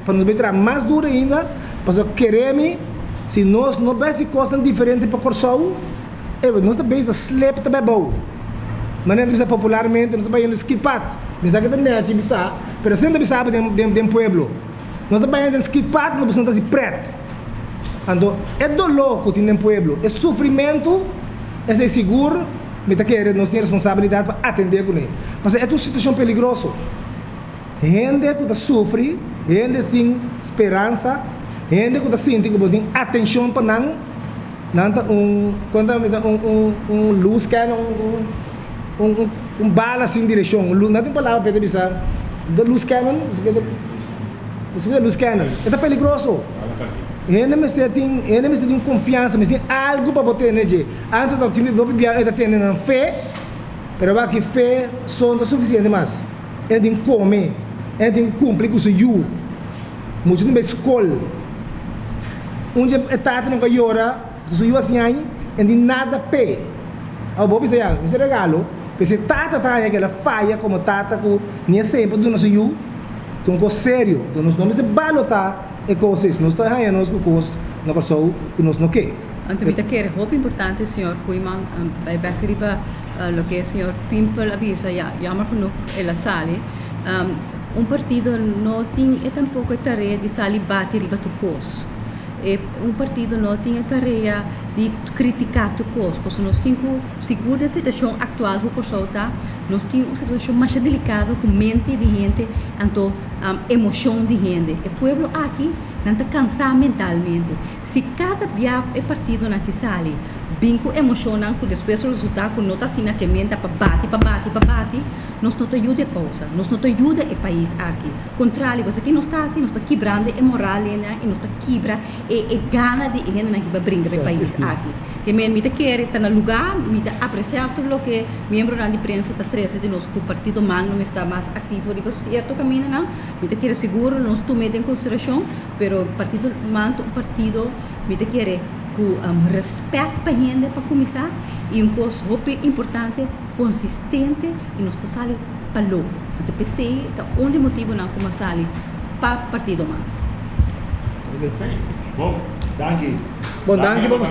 para nos entrar mais duro ainda, para queremos, se nós não vemos coisas diferentes para o corso, nós também a slap também bom. Mas não é popularmente, nós também no skate pat. Mas aqui também é bisa, mas sempre bisa de pueblo. Nós também no skate pat, não precisamos de preto. Então, é dolor que tem no pueblo, é sofrimento, é seguro, mas nós temos responsabilidade para atender com ele. Mas é uma situação perigosa. Gente que sofre, gente sem esperança, gente que sente que tem atenção para luz que bala sem direção, não tem palavra para dizer, luz cannon, luz cannon, é perigoso. Ele me tem confiança, mas tem algo para botar energia. Antes da time do PBA ele tem fé, mas aqui fé só não é suficiente mais. Ele tem que comer, ele tem que cumprir com o seu. Muito na escola, onde é tata não chora, se o assim aí, ele tem nada pé. Ao bom pensar, esse regalo, porque tata tá aí aquela falha como tata que nem sempre do nosso eu, então com sério, então nós não se balotar e coisas, nós está aí nós com coisas, não só que nós não quer. Então, me quer roupa importante, senhor Kuiman, vai arriba lo que o senhor Pimple avisa, llama con ela sale, partido não tem tampouco a tarefa de sair bater riba tu cos. Partido não tem a tarefa de criticar tu cos, porque nós temos seguro da situação atual que o está, nós temos uma situação mais delicada com mente de gente, então emoção de gente. O povo aqui não está cansado mentalmente. Se cada dia é partido na que sai, binco emocionante, que depois o resultado não está assim que mente para bate, nós não ajuda a causa, nós não ajuda o país aqui. Contrário, você que não está assim, nós está quebrando a moral e nós está quebra e gana de gente que vai brincar o país aqui. E me quer estar no lugar, me apreciar tudo o que membro da imprensa está trazendo de nós que o partido man não está mais ativo de certo caminho não, me quer seguro nós tomamos em consideração, pero o partido man o partido me quer com respeito para a gente para começar e coisa importante, consistente e nós estamos para o PC, o único motivo não como sale para o partido man. Bom, Danke. Bom, danke.